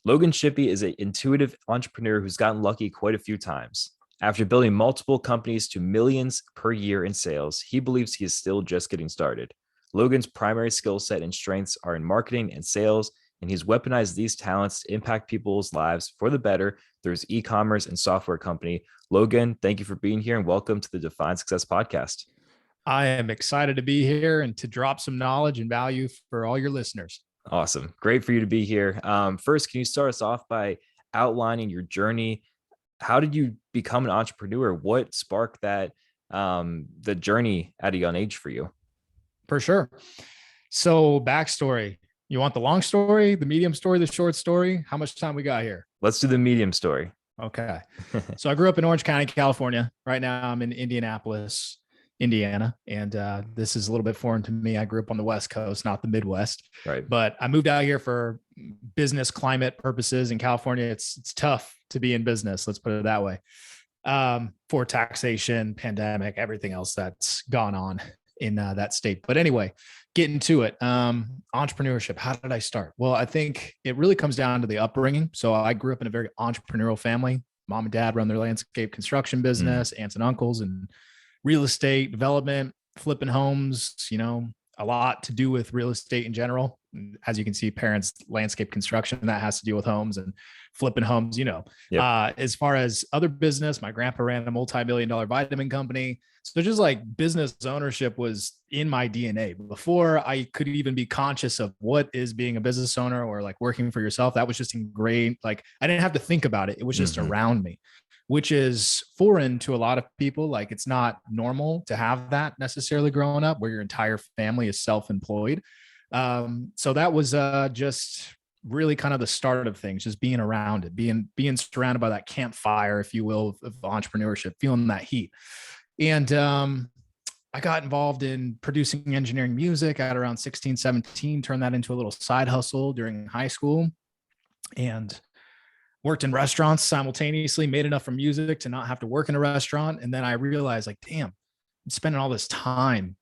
Logan Shippy is an intuitive entrepreneur who's gotten lucky quite a few times. After building multiple companies to millions per year in sales, he believes he is still just getting started. Logan's primary skill set and strengths are in marketing and sales, and he's weaponized these talents to impact people's lives for the better through his e-commerce and software company. Logan, thank you for being here and welcome to the Define Success podcast. I am excited to be here and to drop some knowledge and value for all your listeners. Awesome. Great for you to be here. First, can you start us off by outlining your journey? How did you become an entrepreneur? What sparked that, the journey at a young age for you? For sure. So backstory, you want the long story, the medium story, the short story? How much time we got here? Let's do the medium story. Okay. So I grew up in Orange County, California. Right now I'm in Indianapolis, Indiana. And this is a little bit foreign to me. I grew up on the West Coast, not the Midwest. Right. But I moved out here for business climate purposes. In California, it's tough to be in business. Let's put it that way. For taxation, pandemic, everything else that's gone on in that state. But anyway, getting to it. Entrepreneurship. How did I start? Well, I think it really comes down to the upbringing. So I grew up in a very entrepreneurial family. Mom and dad run their landscape construction business, aunts and uncles, and real estate development, flipping homes, a lot to do with real estate in general. As you can see, parents, landscape construction, that has to do with homes and flipping homes, Yep. As far as other business, my grandpa ran a multi-million-dollar vitamin company. So just like business ownership was in my DNA before I could even be conscious of what is being a business owner or like working for yourself. That was just ingrained. Like I didn't have to think about it. It was just around me, which is foreign to a lot of people. Like it's not normal to have that necessarily growing up where your entire family is self-employed. So that was just really kind of the start of things, just being around it, being surrounded by that campfire, if you will, of entrepreneurship, feeling that heat. And I got involved in producing engineering music at around 16, 17, turned that into a little side hustle during high school and worked in restaurants simultaneously, made enough for music to not have to work in a restaurant. And then I realized like, damn, I'm spending all this time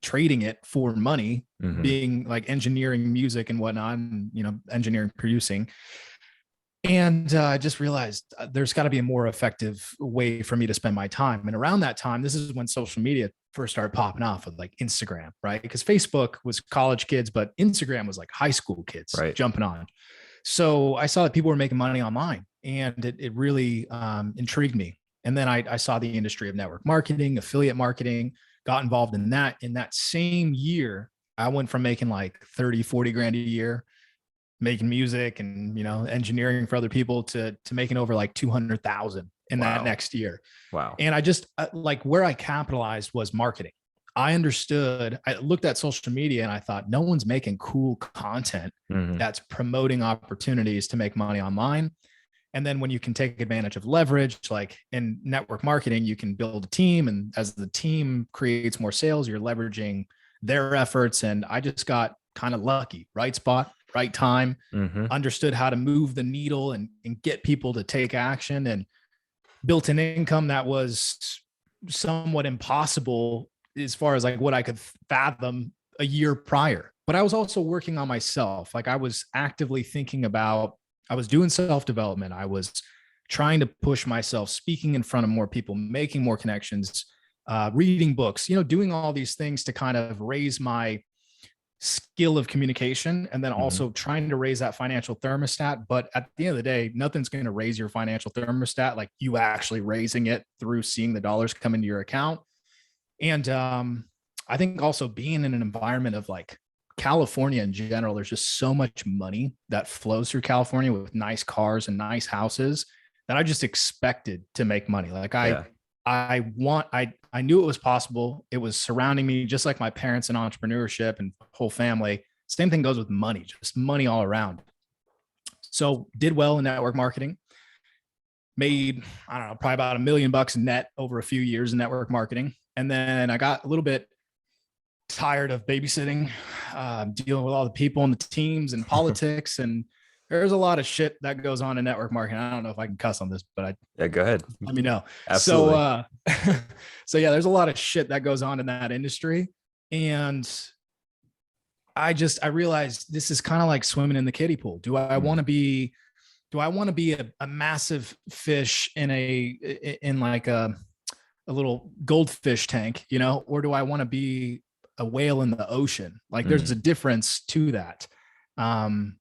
trading it for money, being like engineering music and whatnot, and, engineering, producing. And I just realized there's got to be a more effective way for me to spend my time. And around that time, this is when social media first started popping off with like Instagram, right? Because Facebook was college kids, but Instagram was like high school kids jumping on. So I saw that people were making money online and it really intrigued me. And then I saw the industry of network marketing, affiliate marketing, got involved in that. In that same year, I went from making like 30, 40 grand a year, making music and, engineering for other people to making over like 200,000 in that next year. Wow. And I just like where I capitalized was marketing. I looked at social media and I thought, no one's making cool content that's promoting opportunities to make money online. And then when you can take advantage of leverage, like in network marketing, you can build a team. And as the team creates more sales, you're leveraging their efforts. And I just got kind of lucky, right spot, right time, understood how to move the needle and get people to take action, and built an income that was somewhat impossible as far as like what I could fathom a year prior. But I was also working on myself. Like I was actively thinking about, I was doing self-development. I was trying to push myself, speaking in front of more people, making more connections, reading books, doing all these things to kind of raise my skill of communication, and then also trying to raise that financial thermostat. But at the end of the day, nothing's going to raise your financial thermostat like you actually raising it through seeing the dollars come into your account. And I think also being in an environment of like California in general, there's just so much money that flows through California with nice cars and nice houses that I just expected to make money. Like I knew it was possible. It was surrounding me, just like my parents in entrepreneurship and whole family. Same thing goes with money, just money all around. So did well in network marketing, made, I don't know, probably about $1 million net over a few years in network marketing. And then I got a little bit tired of babysitting, dealing with all the people and the teams and politics. And there's a lot of shit that goes on in network marketing. I don't know if I can cuss on this, but go ahead. Let me know. Absolutely. So yeah, there's a lot of shit that goes on in that industry. And I realized this is kind of like swimming in the kiddie pool. Do I want to be do I want to be a massive fish in like a little goldfish tank, you know, or do I want to be a whale in the ocean? Like there's a difference to that. And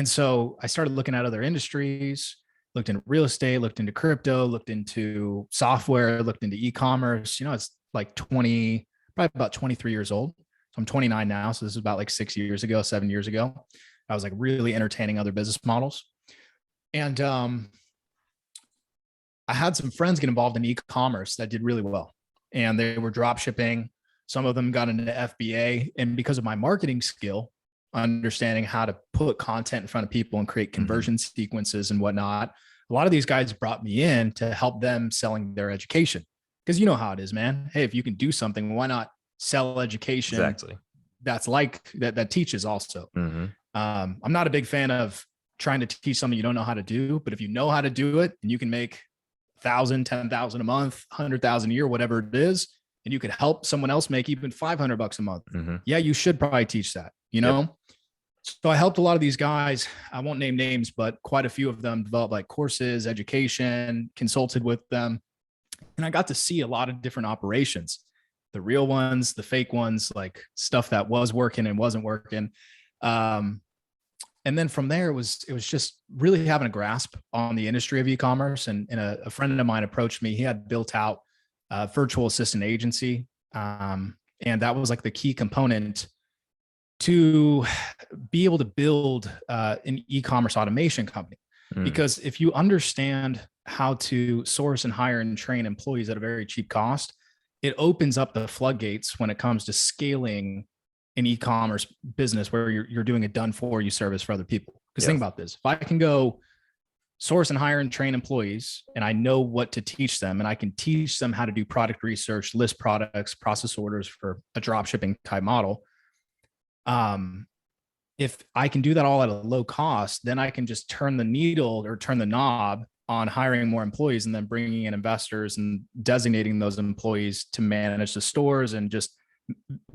so I started looking at other industries, looked into real estate, looked into crypto, looked into software, looked into e-commerce. You know, it's like probably about 23 years old. So I'm 29 now. So this is about like 7 years ago. I was like really entertaining other business models. And I had some friends get involved in e-commerce that did really well. And they were drop shipping. Some of them got into FBA. And because of my marketing skill, understanding how to put content in front of people and create conversion sequences and whatnot, a lot of these guys brought me in to help them selling their education. Because you know how it is, man. Hey, if you can do something, why not sell education? Exactly. That's like that teaches also. I'm not a big fan of trying to teach something you don't know how to do, but if you know how to do it and you can make 1,000, 10,000 a month, 100,000 a year, whatever it is, and you could help someone else make even $500 a month. Yeah, you should probably teach that, you know? Yep. So I helped a lot of these guys. I won't name names, but quite a few of them developed like courses, education, consulted with them. And I got to see a lot of different operations, the real ones, the fake ones, like stuff that was working and wasn't working. And then from there, it was just really having a grasp on the industry of e-commerce. And a friend of mine approached me. He had built out a virtual assistant agency. And that was like the key component to be able to build an e-commerce automation company. Because if you understand how to source and hire and train employees at a very cheap cost, it opens up the floodgates when it comes to scaling an e-commerce business where you're doing a done for you service for other people. Because think about this. If I can go source and hire and train employees and I know what to teach them, and I can teach them how to do product research, list products, process orders for a drop shipping type model. If I can do that all at a low cost, then I can just turn the needle or turn the knob on hiring more employees and then bringing in investors and designating those employees to manage the stores and just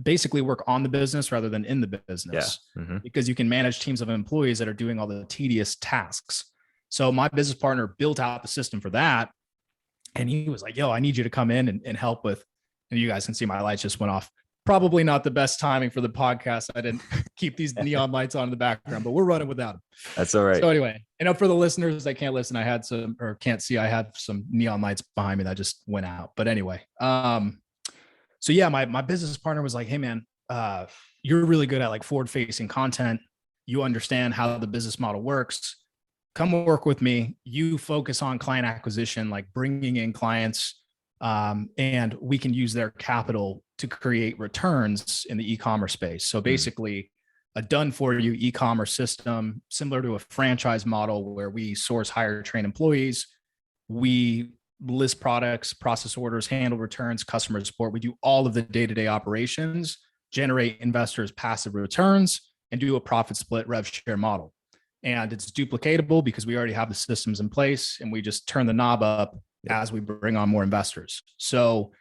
basically work on the business rather than in the business. Because you can manage teams of employees that are doing all the tedious tasks. So my business partner built out the system for that. And he was like, yo, I need you to come in and help with, and you guys can see my lights just went off. Probably not the best timing for the podcast. I didn't keep these neon lights on in the background, but we're running without them. That's all right. So anyway, for the listeners that can't listen, I had some, or can't see, I had some neon lights behind me that just went out. But anyway, so yeah, my business partner was like, hey man, you're really good at like forward facing content. You understand how the business model works. Come work with me. You focus on client acquisition, like bringing in clients, and we can use their capital to create returns in the e-commerce space. So basically a done for you e-commerce system, similar to a franchise model where we source, hire, train employees. We list products, process orders, handle returns, customer support. We do all of the day-to-day operations, generate investors passive returns, and do a profit split rev share model. And it's duplicatable because we already have the systems in place and we just turn the knob up as we bring on more investors. So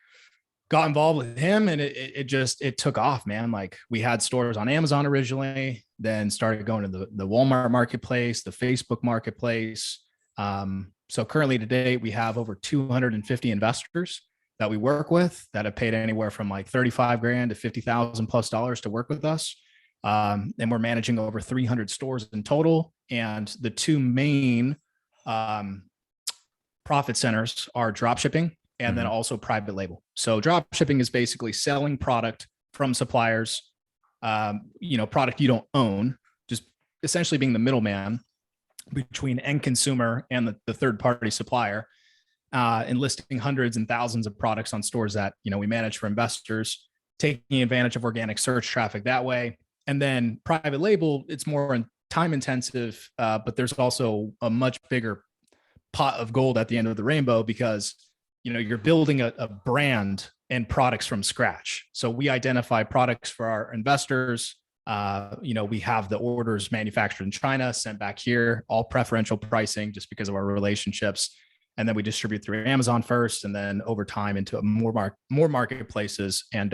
got involved with him and it took off, man. Like we had stores on Amazon originally, then started going to the Walmart marketplace, the Facebook marketplace. So currently to date, we have over 250 investors that we work with that have paid anywhere from like 35 grand to $50,000+ to work with us. And we're managing over 300 stores in total. And the two main profit centers are drop shipping and then also private label. So drop shipping is basically selling product from suppliers, product you don't own, just essentially being the middleman between end consumer and the third party supplier, and listing hundreds and thousands of products on stores that, we manage for investors, taking advantage of organic search traffic that way. And then private label, it's more time intensive, but there's also a much bigger pot of gold at the end of the rainbow because, you're building a brand and products from scratch. So we identify products for our investors. We have the orders manufactured in China, sent back here, all preferential pricing just because of our relationships. And then we distribute through Amazon first, and then over time into more marketplaces and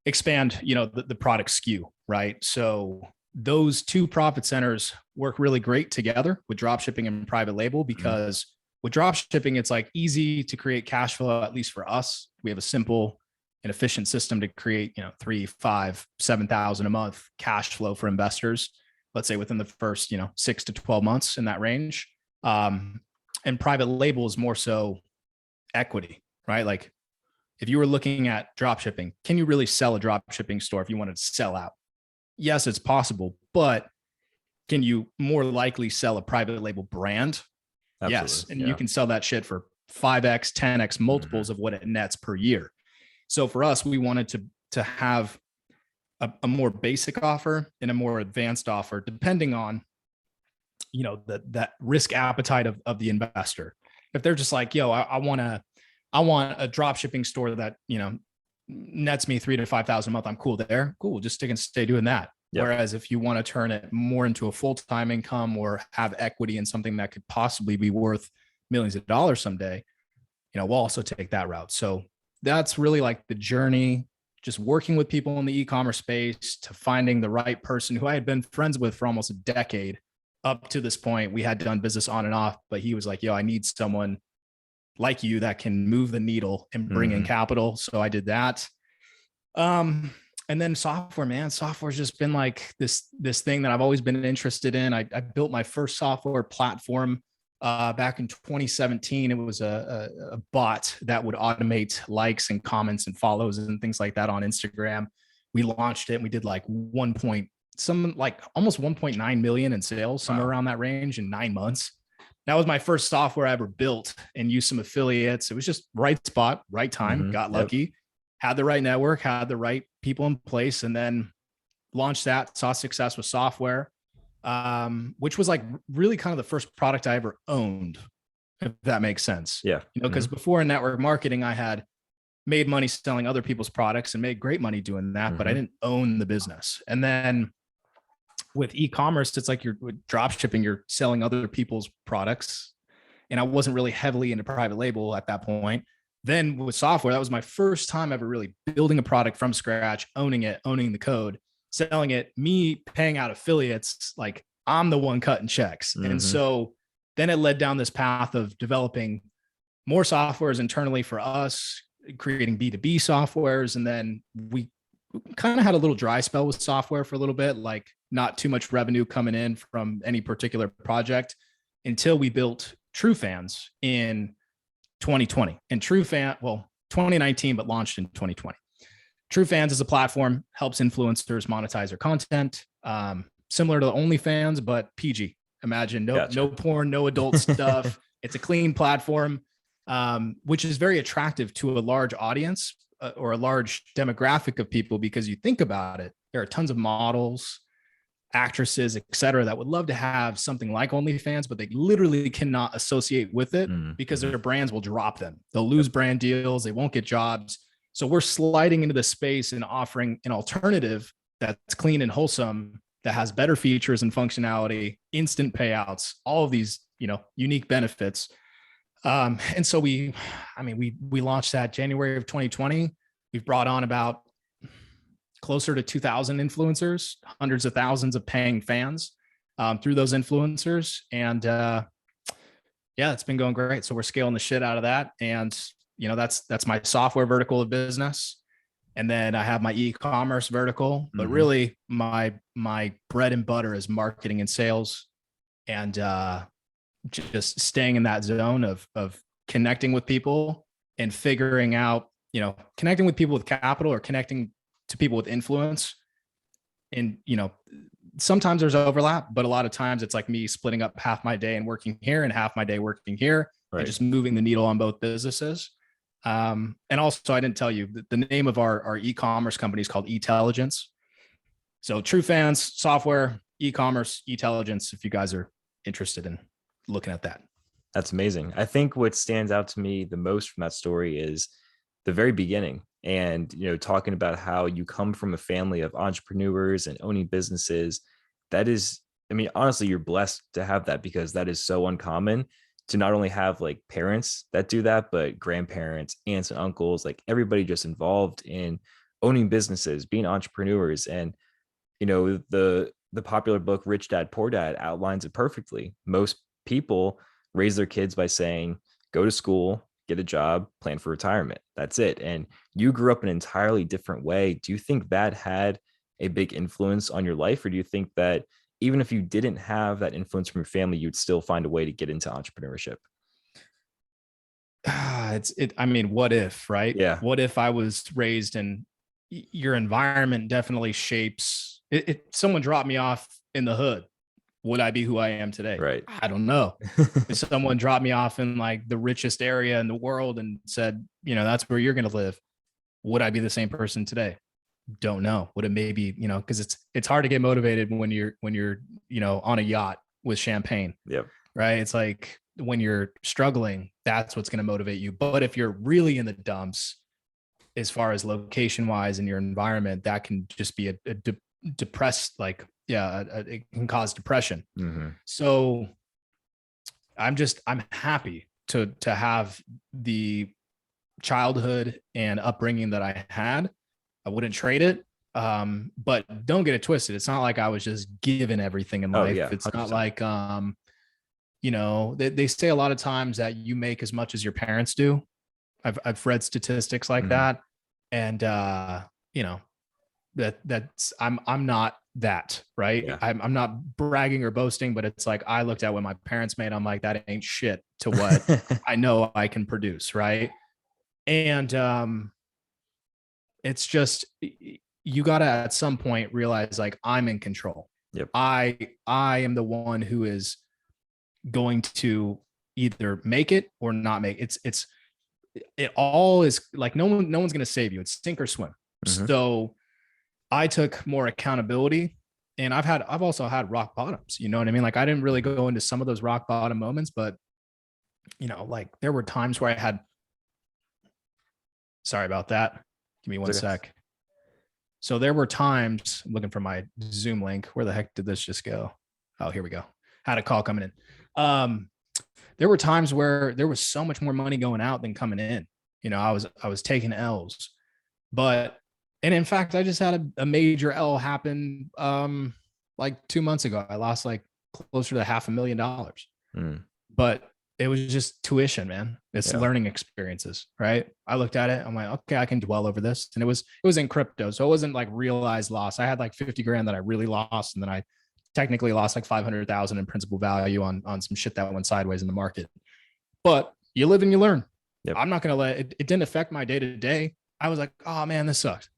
expand, the product SKU, right? So those two profit centers work really great together with drop shipping and private label, because with drop shipping, it's like easy to create cash flow. At least for us, we have a simple and efficient system to create, 3, 5, 7,000 a month cash flow for investors, let's say within the first, 6 to 12 months, in that range. And private label is more so equity, right? Like if you were looking at drop shipping, can you really sell a drop shipping store if you wanted to sell out? Yes, it's possible, but can you more likely sell a private label brand? Absolutely. Yes. And you can sell that shit for 5x, 10x multiples of what it nets per year. So for us, we wanted to have a more basic offer and a more advanced offer, depending on, that risk appetite of the investor. If they're just like, yo, I want a drop shipping store that, nets me 3,000 to 5,000 a month, I'm cool there. Cool. Just stick and stay doing that. Yep. Whereas if you want to turn it more into a full-time income or have equity in something that could possibly be worth millions of dollars someday, we'll also take that route. So that's really like the journey, just working with people in the e-commerce space to finding the right person who I had been friends with for almost a decade. Up to this point, we had done business on and off, but he was like, yo, I need someone like you that can move the needle and bring in capital. So I did that. And then software's just been like this thing that I've always been interested in. I built my first software platform back in 2017. It was a bot that would automate likes and comments and follows and things like that on Instagram. We launched it and we did like almost 1.9 million in sales, somewhere around that range in 9 months. That was my first software I ever built, and used some affiliates. It was just right spot, right time, got lucky, had the right network, had the right people in place, and then launched that, saw success with software, which was like really kind of the first product I ever owned, if that makes sense. Yeah. Because before in network marketing, I had made money selling other people's products and made great money doing that, but I didn't own the business. And then with e-commerce, it's like you're drop shipping, you're selling other people's products. And I wasn't really heavily into private label at that point. Then with software, that was my first time ever really building a product from scratch, owning it, owning the code, selling it, me paying out affiliates. Like I'm the one cutting checks. And so then it led down this path of developing more softwares internally for us, creating B2B softwares. And then we kind of had a little dry spell with software for a little bit, like not too much revenue coming in from any particular project, until we built TrueFans in 2020. And 2019, but launched in 2020. TrueFans is a platform, helps influencers monetize their content, similar to the OnlyFans, but PG. Imagine no porn, no adult stuff. It's a clean platform, which is very attractive to a large audience or a large demographic of people, because you think about it, there are tons of models, actresses, et cetera, that would love to have something like OnlyFans, but they literally cannot associate with it because their brands will drop them. They'll lose brand deals. They won't get jobs. So we're sliding into the space and offering an alternative that's clean and wholesome, that has better features and functionality, instant payouts, all of these, unique benefits. And so we launched that January of 2020. We've brought on about closer to 2,000 influencers, hundreds of thousands of paying fans through those influencers. And it's been going great. So we're scaling the shit out of that. And, that's my software vertical of business. And then I have my e-commerce vertical, but really my bread and butter is marketing and sales, and just staying in that zone of connecting with people and figuring out, connecting with people with capital or connecting to people with influence. And, sometimes there's overlap, but a lot of times it's like me splitting up half my day and working here and half my day working here, and just moving the needle on both businesses. And also, I didn't tell you the name of our e-commerce company is called Etelligence. So TrueFans, software, e-commerce, Etelligence, if you guys are interested in looking at that. That's amazing. I think what stands out to me the most from that story is the very beginning, and, talking about how you come from a family of entrepreneurs and owning businesses. That is, honestly, you're blessed to have that, because that is so uncommon to not only have like parents that do that, but grandparents, aunts and uncles, like everybody just involved in owning businesses, being entrepreneurs. And, the the popular book Rich Dad Poor Dad outlines it perfectly. Most people raise their kids by saying, go to school, get a job, plan for retirement. That's it. And you grew up an entirely different way. Do you think that had a big influence on your life? Or do you think that even if you didn't have that influence from your family, you'd still find a way to get into entrepreneurship? I mean, what if, right? Yeah. What if I was raised in your environment definitely shapes it. Someone dropped me off in the hood. Would I be who I am today? Right. I don't know. If someone dropped me off in like the richest area in the world and said, that's where you're going to live, would I be the same person today? Don't know. Would it maybe, because it's hard to get motivated when you're on a yacht with champagne. Yep. Right. It's like when you're struggling, that's what's going to motivate you. But if you're really in the dumps, as far as location wise in your environment, that can just be a depressed, like, it can cause depression. Mm-hmm. So I'm happy to have the childhood and upbringing that I had. I wouldn't trade it. But don't get it twisted. It's not like I was just given everything in life. Yeah, it's 100%. not like, they say a lot of times that you make as much as your parents do. I've read statistics like that. And, that's, I'm not that, right. Yeah. I'm not bragging or boasting, but it's like, I looked at what my parents made. I'm like, that ain't shit to what I know I can produce. Right. And, it's just, you got to at some point realize like I'm in control. Yep. I am the one who is going to either make it or not make it. It all is like, no one's going to save you. It's sink or swim. Mm-hmm. So I took more accountability, and I've also had rock bottoms, you know what I mean? Like I didn't really go into some of those rock bottom moments, but like there were times where I had, sorry about that. Give me one sec. So there were times, I'm looking for my Zoom link. Where the heck did this just go? Oh, here we go. Had a call coming in. There were times where there was so much more money going out than coming in. I was taking L's, and in fact, I just had a major L happen like 2 months ago. I lost like closer to $500,000. But it was just tuition, man. It's learning experiences, right? I looked at it. I'm like, okay, I can dwell over this. And it was in crypto. So it wasn't like realized loss. I had like 50 grand that I really lost. And then I technically lost like 500,000 in principal value on some shit that went sideways in the market. But you live and you learn. Yep. I'm not going to let it didn't affect my day to day. I was like, oh man, this sucks.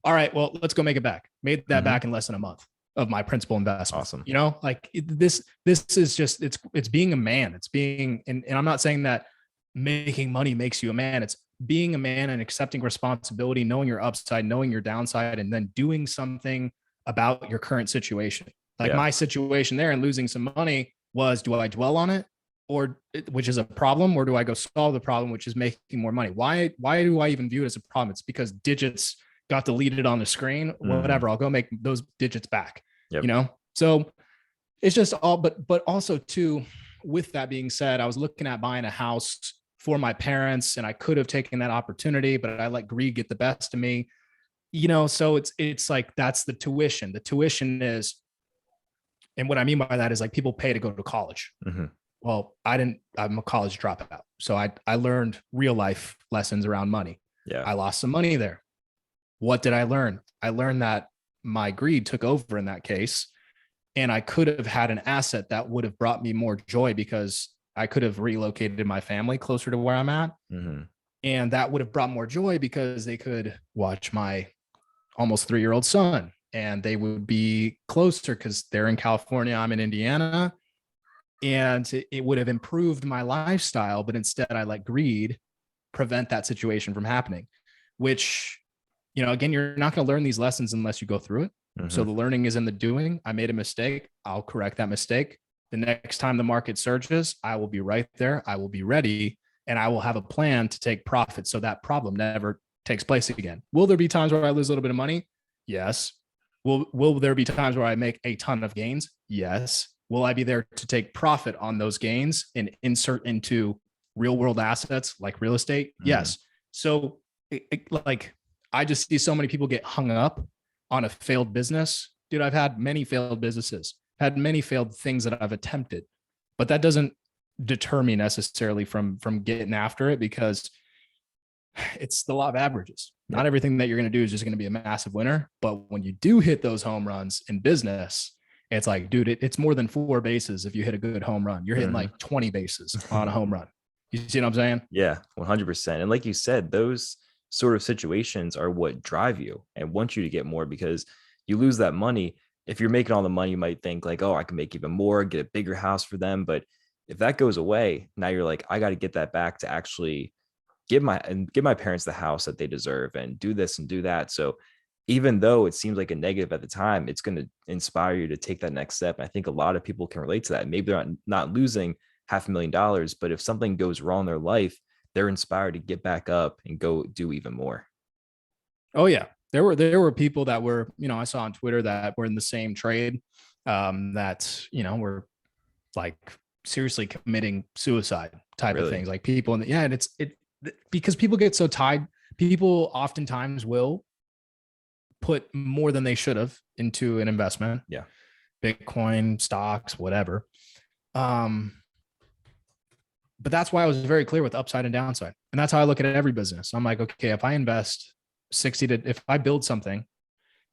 All right, well, let's go make it back. Made that back in less than a month of my principal investment. Awesome. Like this is just, it's being a man. It's being, and I'm not saying that making money makes you a man. It's being a man and accepting responsibility, knowing your upside, knowing your downside, and then doing something about your current situation. Like my situation there and losing some money was, do I dwell on it, which is a problem, or do I go solve the problem, which is making more money? Why do I even view it as a problem? It's because digits got deleted on the screen, whatever. I'll go make those digits back, So it's just all, but also too, with that being said, I was looking at buying a house for my parents and I could have taken that opportunity, but I let greed get the best of me, so it's like, that's the tuition. The tuition is, and what I mean by that is like people pay to go to college. Mm-hmm. Well, I'm a college dropout. So I learned real life lessons around money. Yeah. I lost some money there. What did I learn? I learned that my greed took over in that case, and I could have had an asset that would have brought me more joy because I could have relocated my family closer to where I'm at. Mm-hmm. And that would have brought more joy because they could watch my almost 3-year-old son, and they would be closer because they're in California, I'm in Indiana, and it would have improved my lifestyle. But instead I let greed prevent that situation from happening, which, again, you're not going to learn these lessons unless you go through it. Mm-hmm. So the learning is in the doing. I made a mistake. I'll correct that mistake. The next time the market surges, I will be right there. I will be ready, and I will have a plan to take profit so that problem never takes place again. Will there be times where I lose a little bit of money? Yes. Will there be times where I make a ton of gains? Yes. Will I be there to take profit on those gains and insert into real world assets like real estate? Mm-hmm. Yes. So like, I just see so many people get hung up on a failed business dude, I've had many failed businesses, had many failed things that I've attempted, but that doesn't deter me necessarily from getting after it, because it's the law of averages. Yep. Not everything that you're going to do is just going to be a massive winner. But when you do hit those home runs in business, it's like, dude, it's more than 4 bases. If you hit a good home run, you're hitting like 20 bases on a home run. You see what I'm saying? Yeah, 100%. And like you said, those sort of situations are what drive you and want you to get more, because you lose that money. If you're making all the money, you might think like, oh, I can make even more, get a bigger house for them. But if that goes away, now you're like, I got to get that back to actually give my parents the house that they deserve and do this and do that. So even though it seems like a negative at the time, it's going to inspire you to take that next step. And I think a lot of people can relate to that. Maybe they're not losing $500,000, but if something goes wrong in their life, they're inspired to get back up and go do even more. Oh yeah. There were people that were, I saw on Twitter that were in the same trade, that, were like seriously committing suicide type of things, like people and it's because people get so tied. People oftentimes will put more than they should have into an investment. Yeah. Bitcoin, stocks, whatever. But that's why I was very clear with upside and downside. And that's how I look at every business. I'm like, okay, if I invest if I build something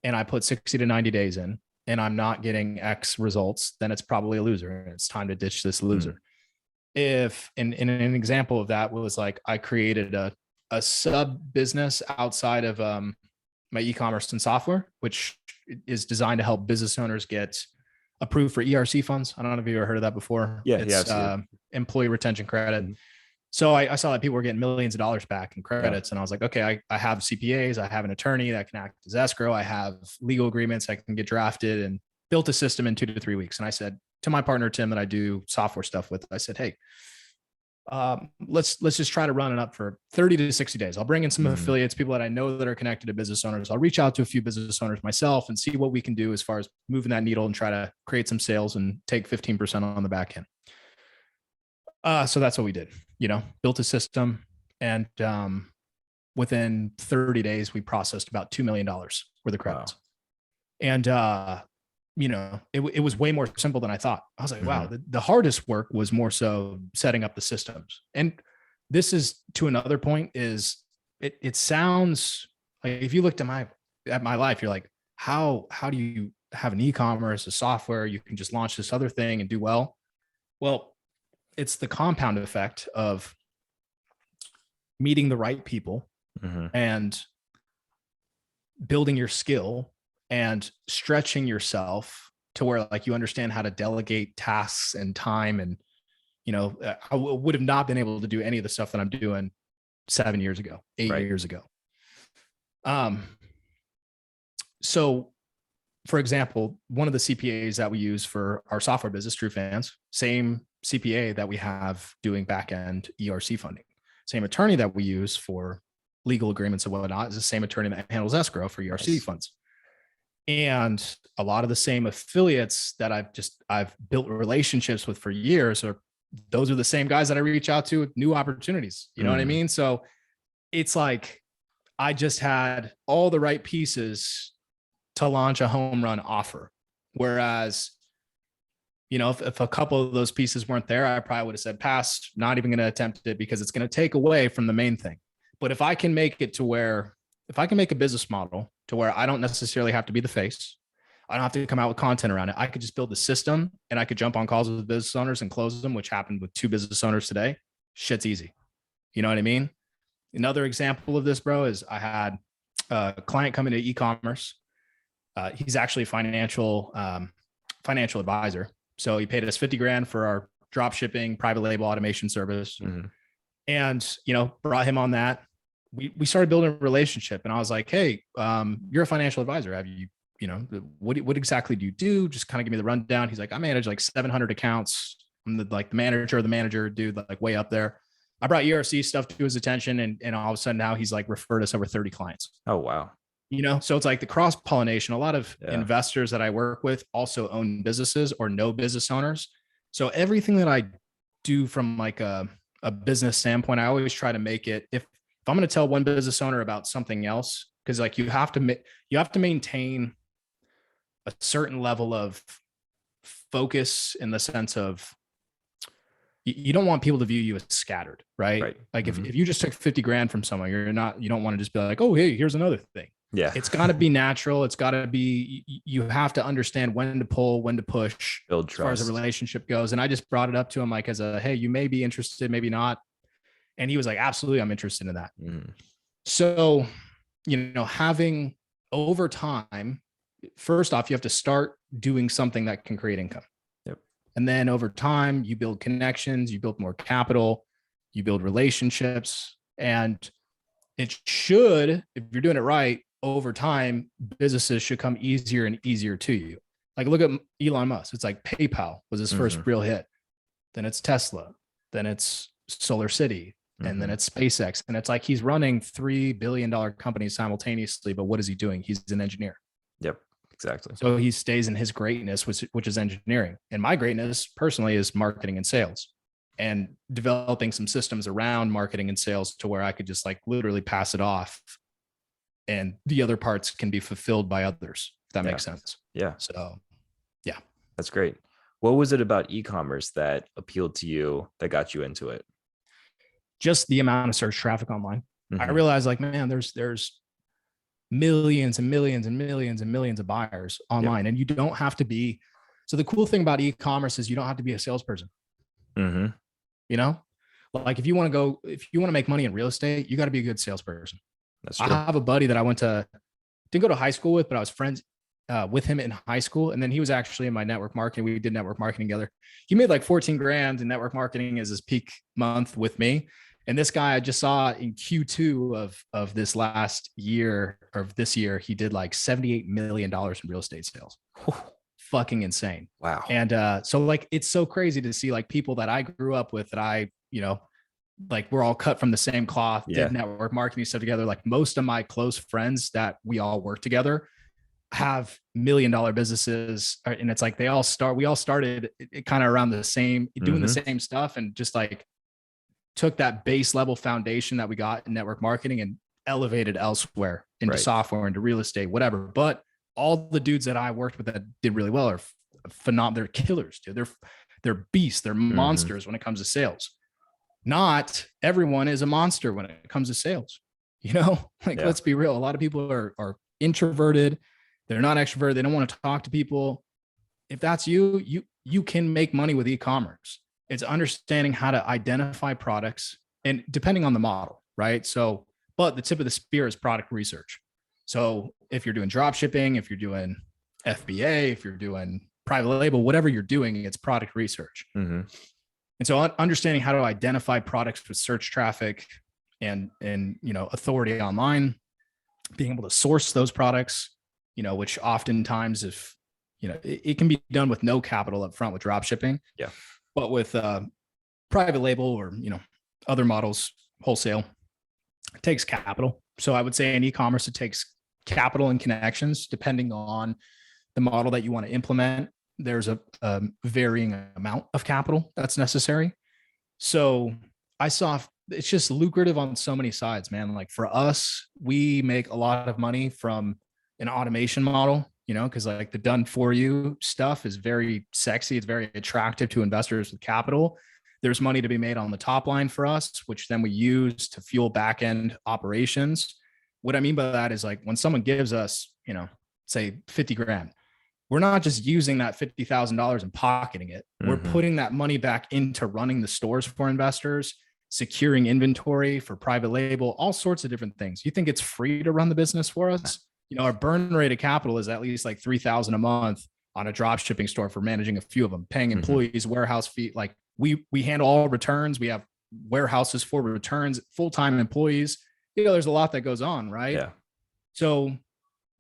and I put 60 to 90 days in and I'm not getting X results, then it's probably a loser and it's time to ditch this loser. If in an example of that was like, I created a sub business outside of my e-commerce and software, which is designed to help business owners get approved for ERC funds. I don't know if you've ever heard of that before. Yeah, it's employee retention credit. Mm-hmm. So I saw that people were getting millions of dollars back in credits. And I was like, okay, I have CPAs, I have an attorney that can act as escrow. I have legal agreements that can get drafted, and built a system in 2 to 3 weeks. And I said to my partner, Tim, that I do software stuff with, I said, hey, let's just try to run it up for 30 to 60 days. I'll bring in some affiliates, people that I know that are connected to business owners. I'll reach out to a few business owners myself and see what we can do as far as moving that needle and try to create some sales and take 15% on the back end. So that's what we did, built a system, and within 30 days, we processed about $2 million worth of credits. Wow. And, it was way more simple than I thought. I was like, wow, the hardest work was more so setting up the systems. And this is to another point is it sounds like, if you looked at my life, you're like, how do you have an e-commerce, a software, you can just launch this other thing and do well? Well, it's the compound effect of meeting the right people and building your skill and stretching yourself to where like you understand how to delegate tasks and time. And, I would have not been able to do any of the stuff that I'm doing 7 years ago, 8 years ago. So for example, one of the CPAs that we use for our software business, TrueFans, same CPA that we have doing back-end ERC funding, same attorney that we use for legal agreements and whatnot is the same attorney that handles escrow for ERC funds. And a lot of the same affiliates that I've built relationships with for years, those are the same guys that I reach out to with new opportunities. You know what I mean? So it's like, I just had all the right pieces to launch a home run offer. Whereas, if a couple of those pieces weren't there, I probably would have said, pass, not even going to attempt it, because it's going to take away from the main thing. But if I can make a business model to where I don't necessarily have to be the face, I don't have to come out with content around it, I could just build a system and I could jump on calls with business owners and close them, which happened with 2 business owners today. Shit's easy. You know what I mean? Another example of this, bro, is I had a client come into e-commerce. He's actually a financial advisor. So he paid us 50 grand for our drop shipping, private label automation service. And, brought him on that. We started building a relationship, and I was like, hey, you're a financial advisor. Have you, what exactly do you do? Just kind of give me the rundown. He's like, I manage like 700 accounts. I'm the manager dude, like way up there. I brought ERC stuff to his attention, and all of a sudden now he's like referred us over 30 clients. Oh, wow. So it's like the cross pollination. A lot of investors that I work with also own businesses or know business owners. So everything that I do from like a business standpoint, I always try to make it, if I'm going to tell one business owner about something else, because like you have to maintain a certain level of focus in the sense of you don't want people to view you as scattered, right? Like if you just took 50 grand from someone, you don't want to just be like, oh, hey, here's another thing. Yeah. It's got to be natural. It's got to be, you have to understand when to pull, when to push, build trust as far as the relationship goes. And I just brought it up to him like as a, hey, you may be interested, maybe not. And he was like, absolutely, I'm interested in that. So, having over time, first off, you have to start doing something that can create income. Yep. And then over time, you build connections, you build more capital, you build relationships. And it should, if you're doing it right, over time, businesses should come easier and easier to you. Like look at Elon Musk. It's like PayPal was his first real hit. Then it's Tesla. Then it's Solar City. And then it's SpaceX. And it's like he's running $3 billion companies simultaneously. But what is he doing? He's an engineer. Yep, exactly. So he stays in his greatness, which is engineering. And my greatness personally is marketing and sales and developing some systems around marketing and sales to where I could just like literally pass it off. And the other parts can be fulfilled by others, if that makes sense. Yeah. So, yeah. That's great. What was it about e-commerce that appealed to you that got you into it? Just the amount of search traffic online. I realized like, man, there's millions and millions and millions and millions of buyers online. And you don't have to be. So the cool thing about e-commerce is you don't have to be a salesperson. Like if you want to make money in real estate, you got to be a good salesperson. That's true. I have a buddy that I didn't go to high school with, but I was friends with him in high school. And then he was actually in my network marketing. We did network marketing together. He made like 14 grand in network marketing as his peak month with me. And this guy I just saw in Q2 of this last year or of this year, he did like $78 million in real estate sales. Fucking insane. Wow. And so like, it's so crazy to see like people that I grew up with that I, like we're all cut from the same cloth, did network marketing stuff together. Like most of my close friends that we all work together have $1 million businesses. And it's like, we all started kind of around the same, doing the same stuff and just like took that base level foundation that we got in network marketing and elevated elsewhere into software, into real estate, whatever. But all the dudes that I worked with that did really well are phenomenal. They're killers, dude. They're beasts. They're monsters when it comes to sales. Not everyone is a monster when it comes to sales. Let's be real. A lot of people are introverted. They're not extroverted. They don't want to talk to people. If that's you can make money with e-commerce. It's understanding how to identify products and depending on the model, right? So, but the tip of the spear is product research. So if you're doing drop shipping, if you're doing FBA, if you're doing private label, whatever you're doing, it's product research. And so understanding how to identify products with search traffic and authority online, being able to source those products, which oftentimes it can be done with no capital up front with drop shipping. Yeah. But with private label or, other models, wholesale, it takes capital. So I would say in e-commerce, it takes capital and connections, depending on the model that you want to implement. There's a varying amount of capital that's necessary. So I saw it's just lucrative on so many sides, man. Like for us, we make a lot of money from an automation model, because like the done for you stuff is very sexy. It's very attractive to investors with capital. There's money to be made on the top line for us, which then we use to fuel back-end operations. What I mean by that is like when someone gives us, say 50 grand, we're not just using that $50,000 and pocketing it. We're putting that money back into running the stores for investors, securing inventory for private label, all sorts of different things. You think it's free to run the business for us? Our burn rate of capital is at least like $3,000 a month on a drop shipping store for managing a few of them, paying employees, warehouse fee. Like we handle all returns. We have warehouses for returns, full-time employees. There's a lot that goes on, right? Yeah. So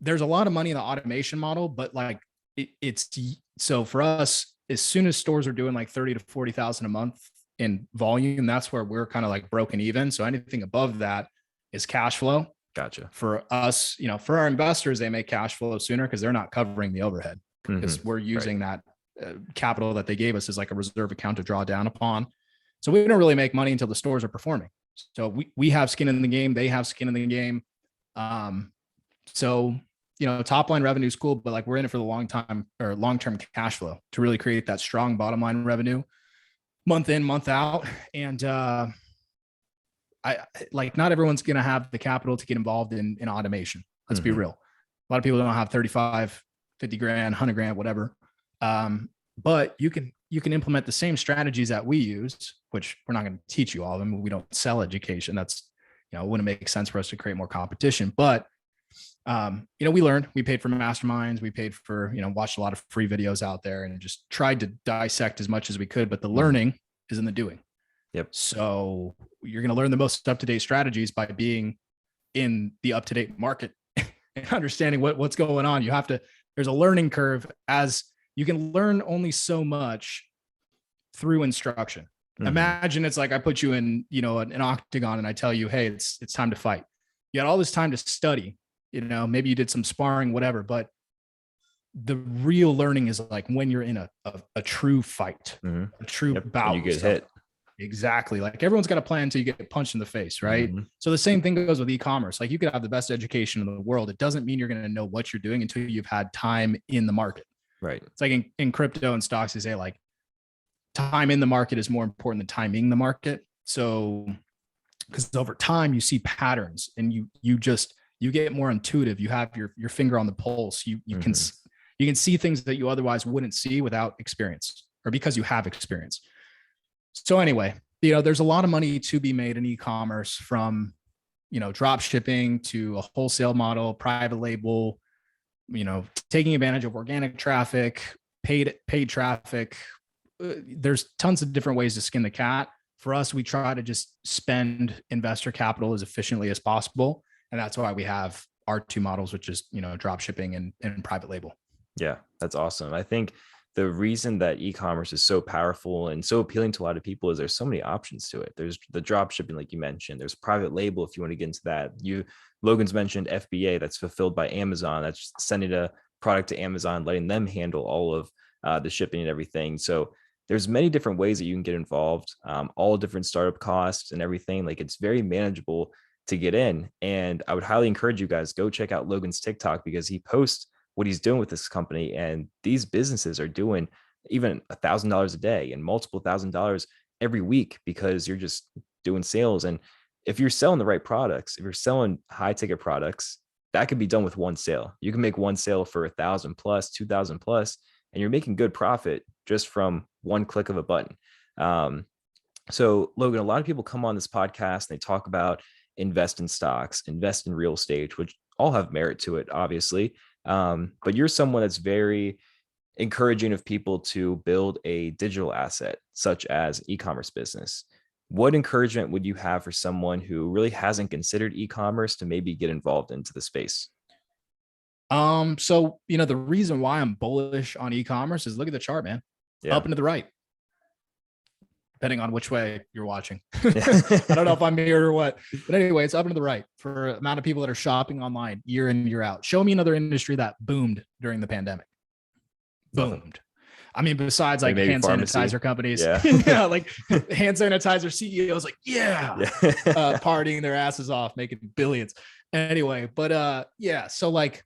there's a lot of money in the automation model, but like so for us, as soon as stores are doing like 30 to 40,000 a month in volume, that's where we're kind of like broken even. So anything above that is cash flow. Gotcha. For us, for our investors, they make cash flow sooner because they're not covering the overhead because we're using that capital that they gave us as like a reserve account to draw down upon. So we don't really make money until the stores are performing. So we have skin in the game. They have skin in the game. So top line revenue is cool, but like we're in it for the long-term cash flow to really create that strong bottom line revenue month in, month out. And I like not everyone's going to have the capital to get involved in automation. Let's be real. A lot of people don't have 35, 50 grand, 100 grand, whatever. But you can implement the same strategies that we use, which we're not going to teach you all of them. We don't sell education. That's, it wouldn't make sense for us to create more competition, but we learned, we paid for masterminds, we paid for, watched a lot of free videos out there and just tried to dissect as much as we could, but the learning is in the doing. Yep. So you're going to learn the most up-to-date strategies by being in the up-to-date market and understanding what's going on. There's a learning curve, as you can learn only so much through instruction. Imagine it's like I put you in, an octagon and I tell you, hey, it's time to fight. You had all this time to study, maybe you did some sparring, whatever, but the real learning is like when you're in a true fight, a true bout. And you get hit. Exactly. Like everyone's got a plan until you get punched in the face, right? So the same thing goes with e-commerce. Like you could have the best education in the world. It doesn't mean you're going to know what you're doing until you've had time in the market. Right. It's like in crypto and stocks, they say like time in the market is more important than timing the market. So, because over time you see patterns and you get more intuitive. You have your finger on the pulse. You can see things that you otherwise wouldn't see without experience, or because you have experience. So anyway, there's a lot of money to be made in e-commerce, from, drop shipping to a wholesale model, private label, taking advantage of organic traffic, paid traffic. There's tons of different ways to skin the cat. For us, we try to just spend investor capital as efficiently as possible. And that's why we have our two models, which is, drop shipping and private label. Yeah, that's awesome. I think the reason that e-commerce is so powerful and so appealing to a lot of people is there's so many options to it. There's the drop shipping, like you mentioned. There's private label, if you want to get into that. Logan's mentioned FBA, that's fulfilled by Amazon. That's sending a product to Amazon, letting them handle all of the shipping and everything. So there's many different ways that you can get involved, all different startup costs and everything. Like it's very manageable to get in. And I would highly encourage you guys, go check out Logan's TikTok, because he posts what he's doing with this company. And these businesses are doing even $1,000 a day and multiple $1,000s every week, because you're just doing sales. And if you're selling the right products, if you're selling high ticket products, that could be done with one sale. You can make one sale for 1,000 plus, 2,000 plus, and you're making good profit just from one click of a button. So Logan, a lot of people come on this podcast and they talk about invest in stocks, invest in real estate, which all have merit to it, obviously. But you're someone that's very encouraging of people to build a digital asset, such as e-commerce business. What encouragement would you have for someone who really hasn't considered e-commerce to maybe get involved into the space? So, the reason why I'm bullish on e-commerce is look at the chart, man. Yeah. Up and to the right, depending on which way you're watching. I don't know if I'm mirrored or what, but anyway, it's up and to the right for the amount of people that are shopping online year in, year out. Show me another industry that boomed during the pandemic. Boomed. I mean, besides like hand sanitizer companies, yeah, like hand sanitizer CEOs, like, partying their asses off, making billions. Anyway, but yeah, so like,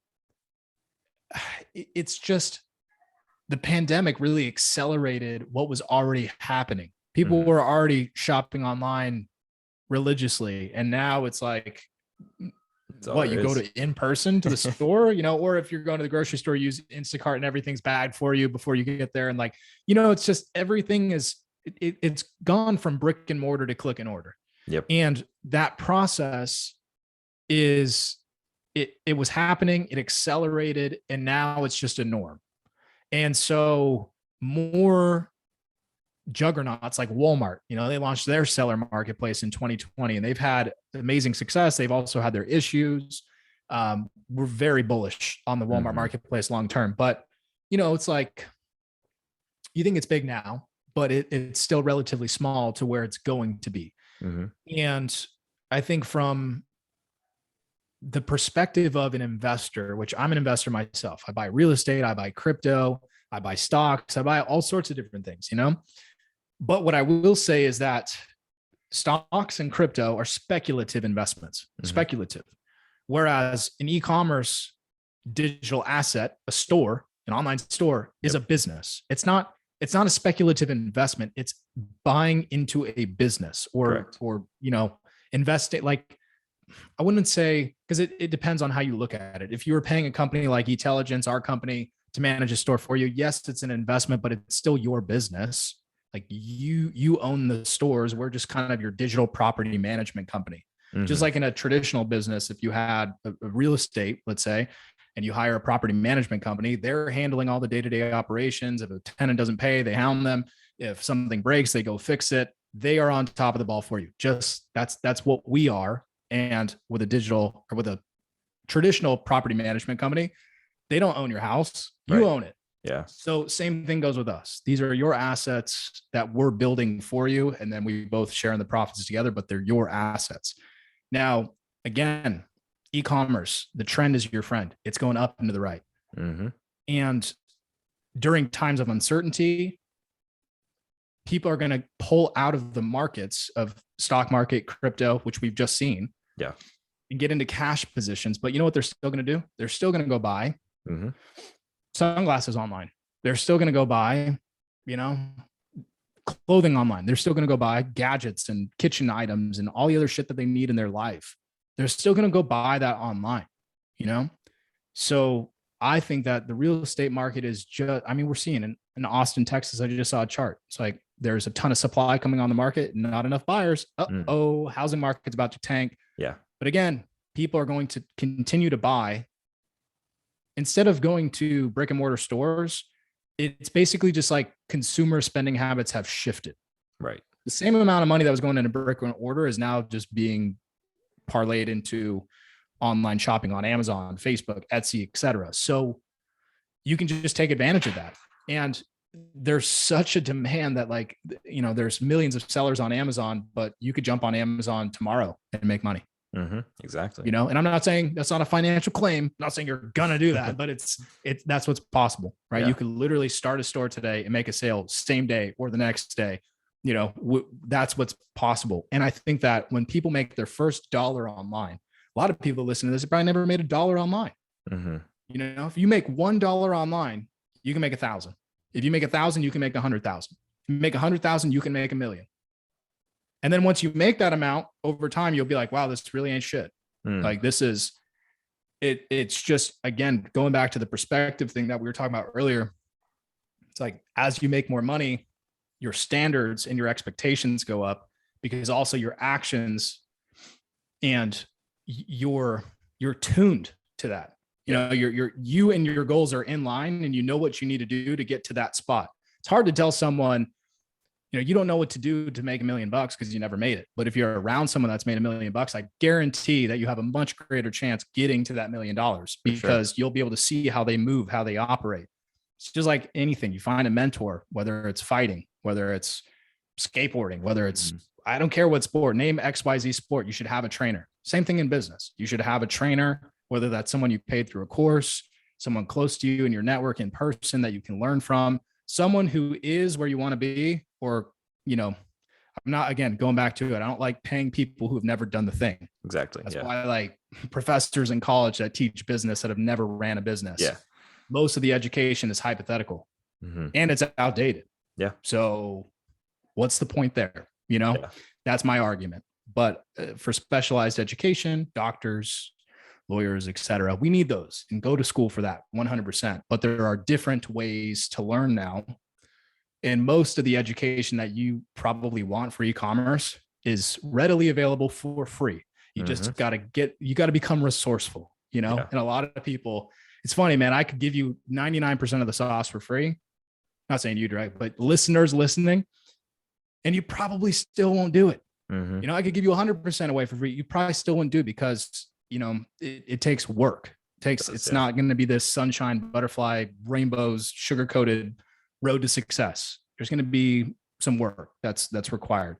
it's just the pandemic really accelerated what was already happening. People were already shopping online religiously, and now it's like, what, you go to in person to the store, or if you're going to the grocery store, use Instacart and everything's bagged for you before you get there. And like, it's just everything is it's gone from brick and mortar to click and order. Yep. And that process is it was happening, it accelerated, and now it's just a norm. And so more juggernauts like Walmart, they launched their seller marketplace in 2020 and they've had amazing success. They've also had their issues. We're very bullish on the Walmart marketplace long-term, but it's like, you think it's big now, but it's still relatively small to where it's going to be. And I think from the perspective of an investor, which I'm an investor myself, I buy real estate, I buy crypto, I buy stocks, I buy all sorts of different things, But what I will say is that stocks and crypto are speculative investments, speculative. Whereas in e-commerce, digital asset, a store, an online store is a business. It's not a speculative investment. It's buying into a business or investing. Like, I wouldn't say, because it depends on how you look at it. If you were paying a company like Intelligence, our company, to manage a store for you, yes, it's an investment, but it's still your business. Like, you own the stores. We're just kind of your digital property management company. Just like in a traditional business, if you had a real estate, let's say, and you hire a property management company, they're handling all the day-to-day operations. If a tenant doesn't pay, they hound them. If something breaks, they go fix it. They are on top of the ball for you. Just that's what we are. And with a traditional property management company, they don't own your house. You own it. Yeah. So same thing goes with us. These are your assets that we're building for you. And then we both share in the profits together, but they're your assets. Now, again, e-commerce, the trend is your friend. It's going up and to the right. And during times of uncertainty, people are going to pull out of the markets of stock market, crypto, which we've just seen, and get into cash positions. But you know what they're still going to do? They're still going to go buy sunglasses online. They're still going to go buy, clothing online. They're still going to go buy gadgets and kitchen items and all the other shit that they need in their life. They're still going to go buy that online, So I think that the real estate market is just, we're seeing in Austin, Texas, I just saw a chart. It's like there's a ton of supply coming on the market, not enough buyers. Housing market's about to tank. Yeah. But again, people are going to continue to buy. Instead of going to brick and mortar stores, it's basically just like consumer spending habits have shifted. Right. The same amount of money that was going into brick and mortar is now just being parlayed into online shopping on Amazon, Facebook, Etsy, etc. So you can just take advantage of that. And there's such a demand that there's millions of sellers on Amazon, but you could jump on Amazon tomorrow and make money. Exactly. And I'm not saying that's not a financial claim. I'm not saying you're going to do that, but that's what's possible, right? Yeah. You could literally start a store today and make a sale same day or the next day. That's what's possible. And I think that when people make their first dollar online, a lot of people listen to this have probably never made $1 online. If you make $1 online, you can make 1,000. If you make 1,000, you can make 100,000. If you make 100,000, you can make 1,000,000. And then once you make that amount over time, you'll be like, wow, this really ain't shit. Like this is it. It's just, again, going back to the perspective thing that we were talking about earlier. It's like, as you make more money, your standards and your expectations go up, because also your actions and you're tuned to that. You and your goals are in line, and you know what you need to do to get to that spot. It's hard to tell someone, you don't know what to do to make $1 million because you never made it. But if you're around someone that's made $1 million, I guarantee that you have a much greater chance getting to that $1 million, because you'll be able to see how they move, how they operate. It's just like anything. You find a mentor, whether it's fighting, whether it's skateboarding, whether it's, I don't care what sport, name XYZ sport, you should have a trainer. Same thing in business. You should have a trainer, whether that's someone you paid through a course, someone close to you in your network in person that you can learn from, someone who is where you want to be. Or, I'm not, again, going back to it, I don't like paying people who have never done the thing. Exactly. That's why I like professors in college that teach business that have never ran a business. Yeah. Most of the education is hypothetical and it's outdated. Yeah. So what's the point there? That's my argument. But for specialized education, doctors, lawyers, etc., we need those and go to school for that 100%. But there are different ways to learn now. And most of the education that you probably want for e-commerce is readily available for free. You just got to become resourceful, And a lot of people, it's funny, man, I could give you 99% of the sauce for free. Not saying you, right? But listeners listening, and you probably still won't do it. I could give you 100% away for free. You probably still wouldn't do it because, it takes work. It's not going to be this sunshine, butterfly, rainbows, sugar-coated road to success. There's going to be some work that's required.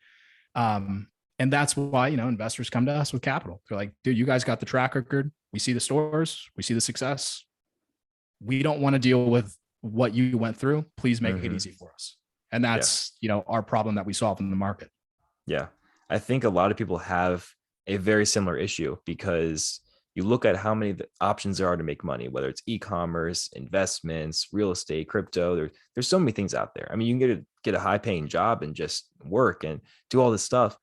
And that's why, investors come to us with capital. They're like, dude, you guys got the track record. We see the stores, we see the success. We don't want to deal with what you went through. Please make it easy for us. And that's, our problem that we solve in the market. Yeah. I think a lot of people have a very similar issue because, you look at how many options there are to make money, whether it's e-commerce, investments, real estate, crypto. There's so many things out there. I mean, you can get a high paying job and just work and do all this stuff.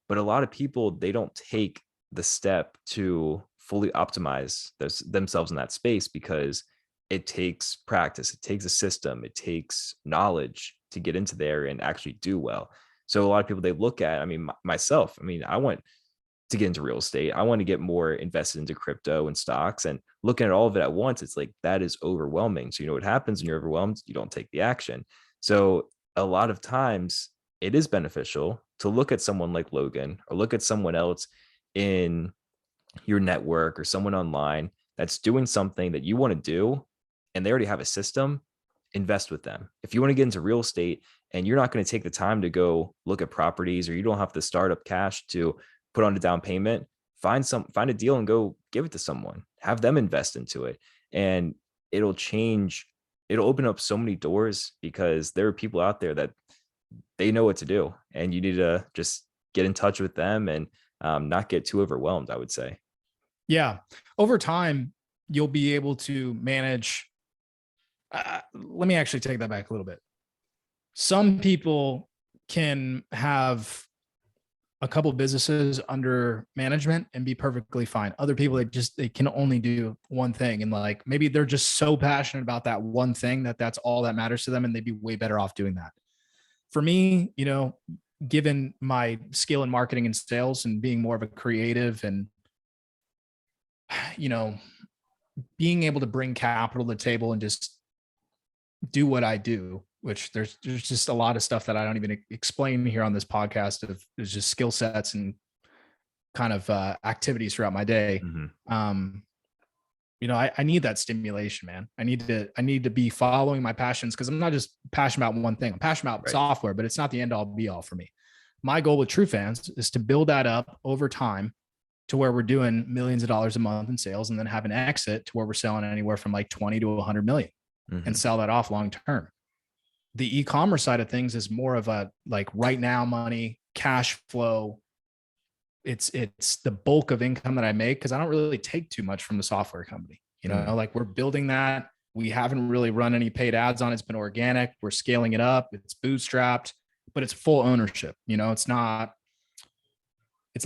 But a lot of people, they don't take the step to fully optimize themselves in that space, because it takes practice, it takes a system, it takes knowledge to get into there and actually do well. So a lot of people, they look at, I mean, myself, I mean, I want to get into real estate. I want to get more invested into crypto and stocks, and looking at all of it at once, it's like, that is overwhelming. So, you know what happens when you're overwhelmed? You don't take the action. So a lot of times it is beneficial to look at someone like Logan, or look at someone else in your network, or someone online that's doing something that you want to do, and they already have a system. Invest with them. If you want to get into real estate and you're not going to take the time to go look at properties, or you don't have the startup cash to put on a down payment, find a deal and go give it to someone, have them invest into it. And it'll open up so many doors, because there are people out there that they know what to do, and you need to just get in touch with them and not get too overwhelmed, I would say. Yeah. Over time, you'll be able to manage. Let me actually take that back a little bit. Some people can have a couple of businesses under management and be perfectly fine. Other people, they can only do one thing. And like, maybe they're just so passionate about that one thing that that's all that matters to them, and they'd be way better off doing that. For me, you know, given my skill in marketing and sales and being more of a creative, and, you know, being able to bring capital to the table and just do what I do, which there's just a lot of stuff that I don't even explain here on this podcast. There's just skill sets and kind of activities throughout my day. Mm-hmm. You know, I need that stimulation, man. I need to be following my passions, because I'm not just passionate about one thing. I'm passionate about software, but it's not the end all be all for me. My goal with TrueFans is to build that up over time to where we're doing millions of dollars a month in sales, and then have an exit to where we're selling anywhere from like 20 to 100 million, and sell that off long term. The e-commerce side of things is more of a like right now money, cash flow. It's the bulk of income that I make, because I don't really take too much from the software company. You know, like, we're building that. We haven't really run any paid ads on it. It's been organic. We're scaling it up. It's bootstrapped, but it's full ownership. You know, it's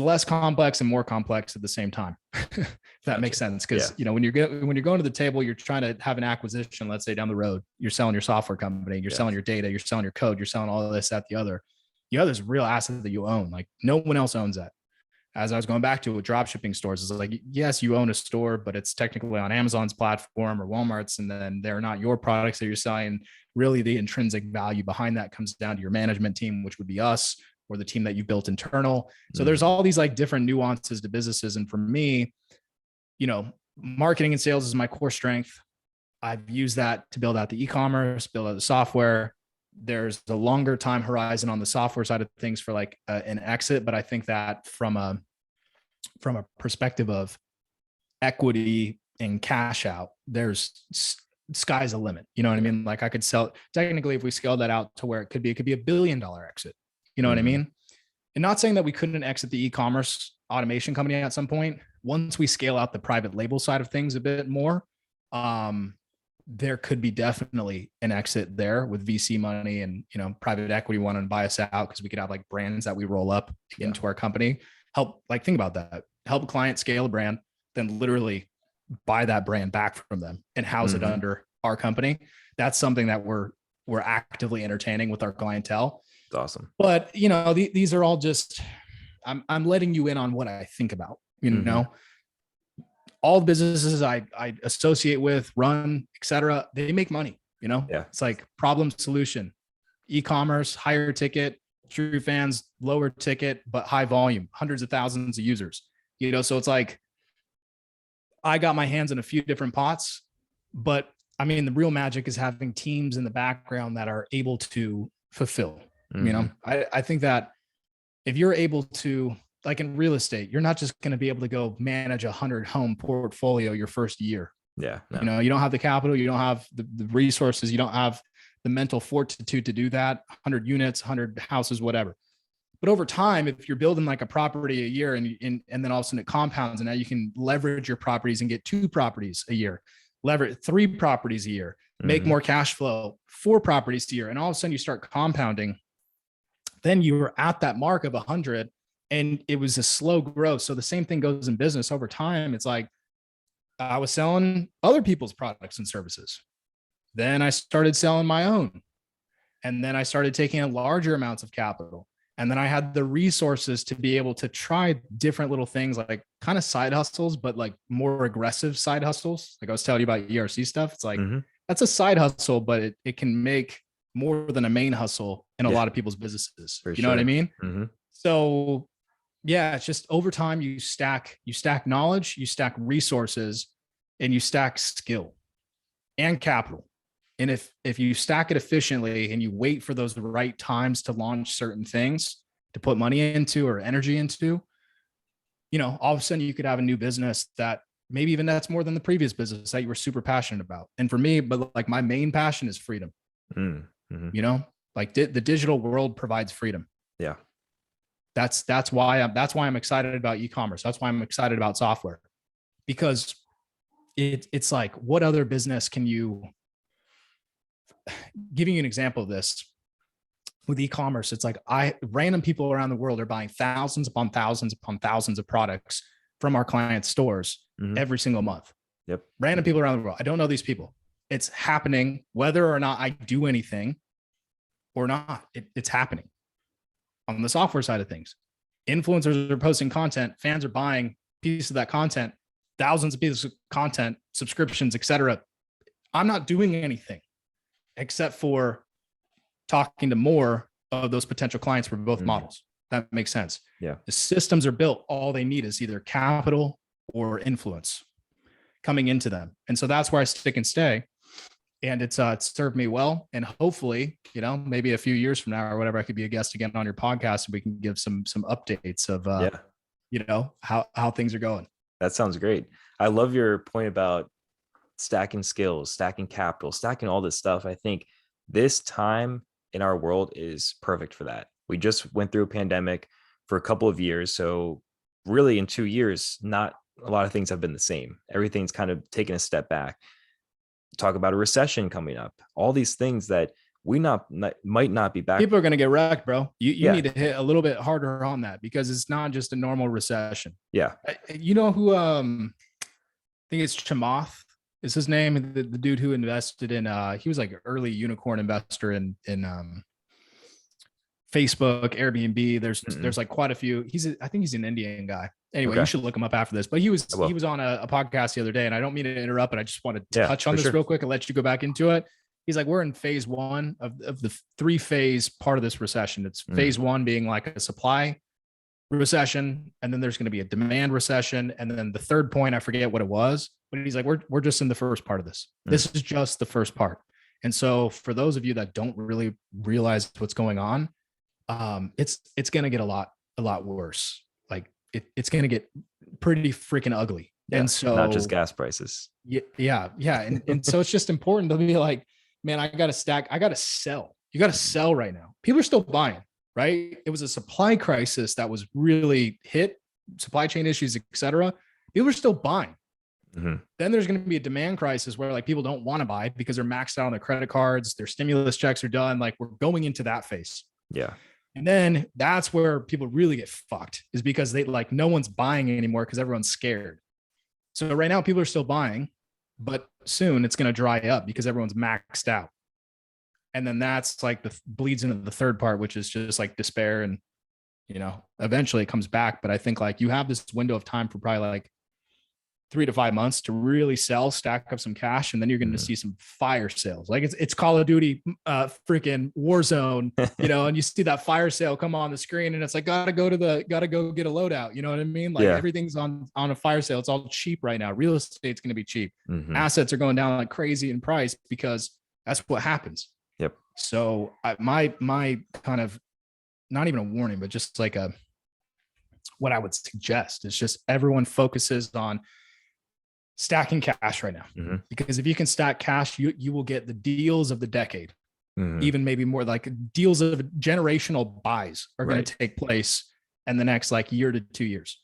less complex and more complex at the same time. If that makes sense. Because, you know, when you're going to the table, you're trying to have an acquisition, let's say down the road, you're selling your software company, you're selling your data, you're selling your code, you're selling all of this, that, the other. The other is a real asset that you own. Like, no one else owns that. As I was going back to with drop shipping stores, it's like, yes, you own a store, but it's technically on Amazon's platform or Walmart's, and then they're not your products that you're selling. Really, the intrinsic value behind that comes down to your management team, which would be us, or the team that you built internal. So there's all these like different nuances to businesses. And for me, you know, marketing and sales is my core strength. I've used that to build out the e-commerce, build out the software. There's a longer time horizon on the software side of things for like an exit. But I think that from a perspective of equity and cash out, there's sky's the limit. You know what I mean? Like, I could sell, technically, if we scale that out to where it could be $1 billion exit. You know what I mean? And not saying that we couldn't exit the e-commerce automation company at some point. Once we scale out the private label side of things a bit more, there could be definitely an exit there with VC money and, you know, private equity wanting to buy us out, because we could have like brands that we roll up into our company. Help, like, think about that. Help a client scale a brand, then literally buy that brand back from them and house it under our company. That's something that we're actively entertaining with our clientele. It's awesome. But, you know, these are all just, I'm letting you in on what I think about, you know, all the businesses I associate with, run, etc. They make money, you know. It's like problem solution, e-commerce, higher ticket, TrueFans, lower ticket, but high volume, hundreds of thousands of users, you know. So it's like, I got my hands in a few different pots, but I mean, the real magic is having teams in the background that are able to fulfill. You know, I think that if you're able to, like in real estate, you're not just going to be able to go manage 100 home portfolio your first year. You know, you don't have the capital, you don't have the resources, you don't have the mental fortitude to do that. 100 units, 100 houses, whatever. But over time, if you're building like a property a year and then all of a sudden it compounds, and now you can leverage your properties and get 2 properties a year, leverage 3 properties a year, make more cash flow, 4 properties a year. And all of a sudden you start compounding. Then you were at that mark of 100, and it was a slow growth. So the same thing goes in business over time. It's like I was selling other people's products and services. Then I started selling my own. And then I started taking in larger amounts of capital. And then I had the resources to be able to try different little things, like kind of side hustles, but like more aggressive side hustles. Like I was telling you about ERC stuff. It's like, that's a side hustle, but it can make more than a main hustle in a lot of people's businesses. You know what I mean? So yeah, it's just over time, you stack knowledge, you stack resources, and you stack skill and capital. And if you stack it efficiently and you wait for those right times to launch certain things to put money into or energy into, you know, all of a sudden you could have a new business that maybe even that's more than the previous business that you were super passionate about. And for me, but like my main passion is freedom. You know, like the digital world provides freedom. Yeah. That's why I'm excited about e-commerce. That's why I'm excited about software, because it's like, what other business can you, giving you an example of this with e-commerce, it's like random people around the world are buying thousands upon thousands upon thousands of products from our clients' stores every single month. Yep. Random people around the world. I don't know these people. It's happening whether or not I do anything or not. It's happening. On the software side of things, influencers are posting content, fans are buying pieces of that content, thousands of pieces of content, subscriptions, etc. I'm not doing anything except for talking to more of those potential clients for both models. That makes sense. Yeah. The systems are built. All they need is either capital or influence coming into them. And so that's where I stick and stay. And it's served me well. And hopefully, you know, maybe a few years from now or whatever, I could be a guest again on your podcast and we can give some updates of, you know, how things are going. That sounds great. I love your point about stacking skills, stacking capital, stacking all this stuff. I think this time in our world is perfect for that. We just went through a pandemic for a couple of years. So really in 2 years, not a lot of things have been the same. Everything's kind of taken a step back. Talk about a recession coming up, all these things that we might not be back. People are going to get wrecked, bro. You need to hit a little bit harder on that, because it's not just a normal recession. Yeah. You know who, I think it's Chamath is his name. The dude who invested in, he was like an early unicorn investor in Facebook, Airbnb. There's like quite a few. I think he's an Indian guy. Anyway, you should look him up after this. But he was on a podcast the other day, and I don't mean to interrupt, but I just want to touch on this real quick and let you go back into it. He's like, we're in phase 1 of the 3-phase part of this recession. It's phase 1 being like a supply recession, and then there's going to be a demand recession, and then the third point, I forget what it was, but he's like, we're just in the first part of this. This is just the first part. And so for those of you that don't really realize what's going on, it's going to get a lot worse. Like it's going to get pretty freaking ugly. Yeah, and so not just gas prices. Yeah. And so it's just important to be like, man, I got to stack. I got to sell. You got to sell right now. People are still buying, right? It was a supply crisis that was really hit, supply chain issues, etc. People are still buying. Then there's going to be a demand crisis where like people don't want to buy because they're maxed out on their credit cards. Their stimulus checks are done. Like we're going into that phase. Yeah. And then that's where people really get fucked, is because they like no one's buying anymore because everyone's scared. So right now people are still buying, but soon it's going to dry up because everyone's maxed out. And then that's like bleeds into the third part, which is just like despair. And, you know, eventually it comes back. But I think like you have this window of time for probably like 3 to 5 months to really sell, stack up some cash, and then you're going to see some fire sales. Like it's Call of Duty, freaking Warzone, you know, and you see that fire sale come on the screen, and it's like gotta go get a loadout. You know what I mean? Like everything's on a fire sale. It's all cheap right now. Real estate's going to be cheap. Assets are going down like crazy in price because that's what happens. Yep. So my kind of, not even a warning, but just like what I would suggest is just everyone focuses on stacking cash right now, because if you can stack cash, you will get the deals of the decade. even maybe more, like deals of generational buys are going Right. to take place in the next like year to 2 years.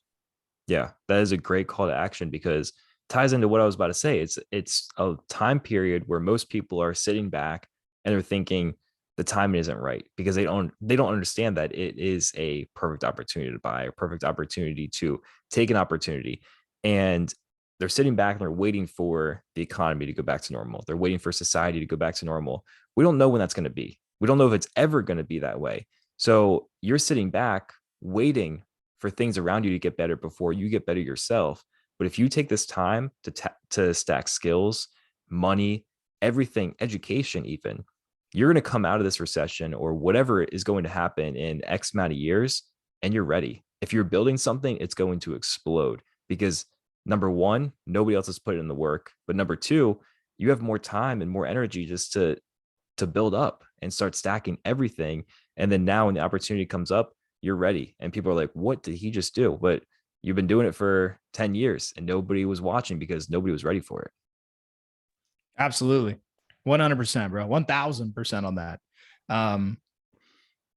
Yeah, that is a great call to action because ties into what I was about to say. It's a time period where most people are sitting back and they're thinking the timing isn't right because they don't understand that it is a perfect opportunity to buy, a perfect opportunity to take an opportunity. And they're sitting back and they're waiting for the economy to go back to normal. They're waiting for society to go back to normal. We don't know when that's going to be. We don't know if it's ever going to be that way. So you're sitting back waiting for things around you to get better before you get better yourself. But if you take this time to stack skills, money, everything, education, even, you're going to come out of this recession or whatever is going to happen in X amount of years, and you're ready. If you're building something, it's going to explode because number one, nobody else has put it in the work. But number two, you have more time and more energy just to build up and start stacking everything. And then now when the opportunity comes up, you're ready. And people are like, what did he just do? But you've been doing it for 10 years and nobody was watching because nobody was ready for it. Absolutely. 100%, bro. 1000% on that.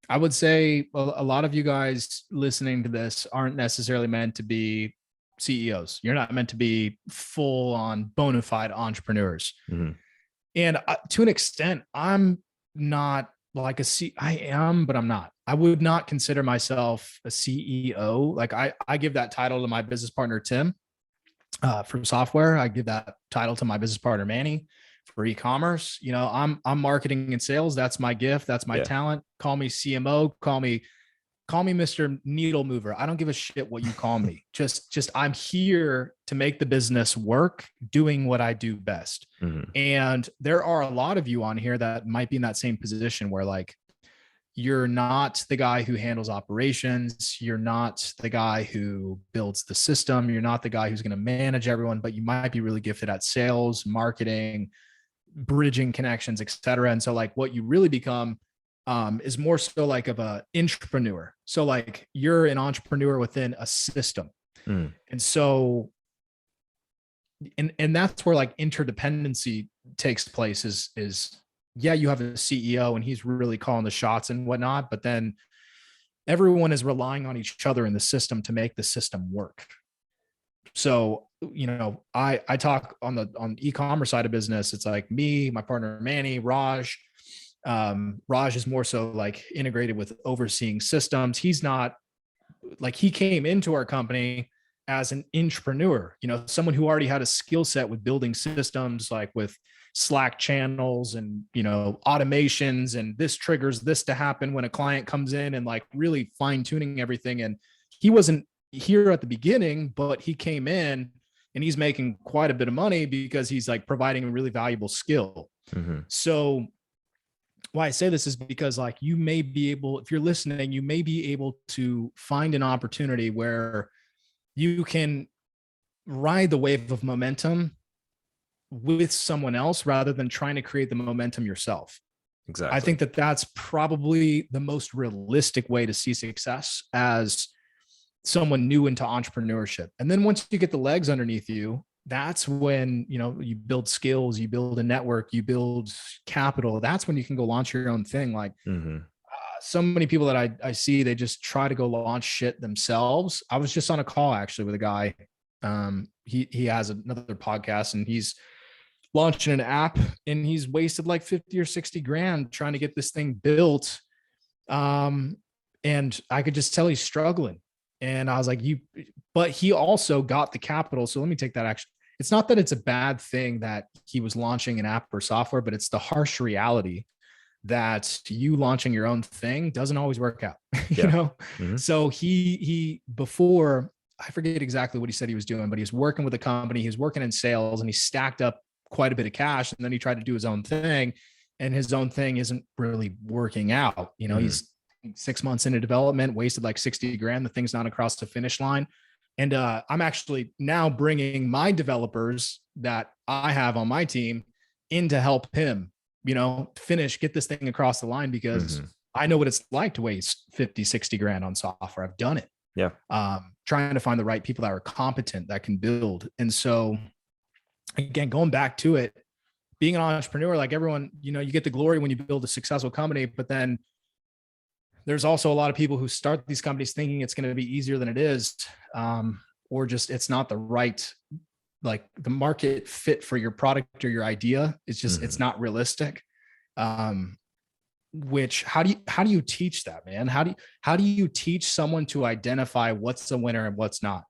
I would say a lot of you guys listening to this aren't necessarily meant to be CEOs. You're not meant to be full on bona fide entrepreneurs. Mm-hmm. And to an extent, I'm not like I am, but I'm not. I would not consider myself a CEO. Like I give that title to my business partner, Tim, from software. I give that title to my business partner, Manny, for e-commerce. You know, I'm marketing and sales. That's my gift. That's my talent. Call me CMO. Call me Mr. Needle Mover. I don't give a shit what you call me. Just I'm here to make the business work, doing what I do best. Mm-hmm. And there are a lot of you on here that might be in that same position where like you're not the guy who handles operations, you're not the guy who builds the system, you're not the guy who's going to manage everyone, but you might be really gifted at sales, marketing, bridging connections, etc. And so like what you really become is more so like of a entrepreneur. So like you're an entrepreneur within a system. Mm. And so, and that's where like interdependency takes place is yeah, you have a CEO and he's really calling the shots and whatnot, but then everyone is relying on each other in the system to make the system work. So, you know, I talk on e-commerce side of business. It's like me, my partner, Manny, Raj. Raj is more so like integrated with overseeing systems. He's not like, he came into our company as an entrepreneur, you know, someone who already had a skill set with building systems, like with Slack channels and, you know, automations, and this triggers this to happen when a client comes in, and like really fine tuning everything. And he wasn't here at the beginning, but he came in and he's making quite a bit of money because he's like providing a really valuable skill. Mm-hmm. So why I say this is because like you may be able, if you're listening, you may be able to find an opportunity where you can ride the wave of momentum with someone else rather than trying to create the momentum yourself. Exactly. I think that that's probably the most realistic way to see success as someone new into entrepreneurship. And then once you get the legs underneath you, that's when, you know, you build skills, you build a network, you build capital. That's when you can go launch your own thing. Like so many people that I see, they just try to go launch shit themselves. I was just on a call actually with a guy. He has another podcast and he's launching an app and he's wasted like 50 or 60 grand trying to get this thing built. And I could just tell he's struggling. And I was like, but he also got the capital. So let me take that action. It's not that it's a bad thing that he was launching an app or software, but it's the harsh reality that you launching your own thing doesn't always work out, you know? So he, before, I forget exactly what he said he was doing, but he was working with a company, he was working in sales and he stacked up quite a bit of cash. And then he tried to do his own thing and his own thing isn't really working out. You know, he's 6 months into development, wasted like 60 grand. The thing's not across the finish line. And I'm actually now bringing my developers that I have on my team in to help him, you know, get this thing across the line because I know what it's like to waste 50, 60 grand on software. I've done it. Yeah. Trying to find the right people that are competent that can build. And so again, going back to it, being an entrepreneur, like everyone, you get the glory when you build a successful company, but then there's also a lot of people who start these companies thinking it's going to be easier than it is, or just it's not the right, like the market fit for your product or your idea. It's just it's not realistic. Which how do you teach that, man? How do you teach someone to identify what's a winner and what's not?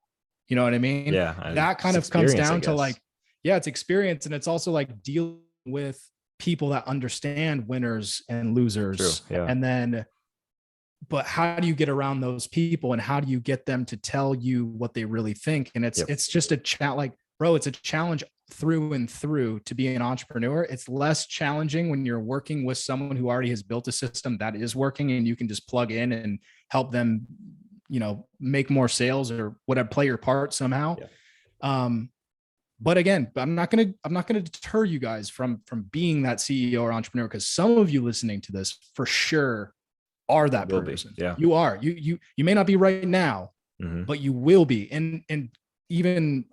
You know what I mean? Yeah. That kind of comes down to like, yeah, it's experience, and it's also like dealing with people that understand winners and losers. True. Yeah. And then, but how do you get around those people, and how do you get them to tell you what they really think? And it's just a chat, like, bro, it's a challenge through and through to be an entrepreneur. It's less challenging when you're working with someone who already has built a system that is working, and you can just plug in and help them, make more sales or whatever, play your part somehow. Yeah. But again, I'm not going to deter you guys from being that CEO or entrepreneur, because some of you listening to this for sure are that person. Yeah. You are. You may not be right now, but you will be. And even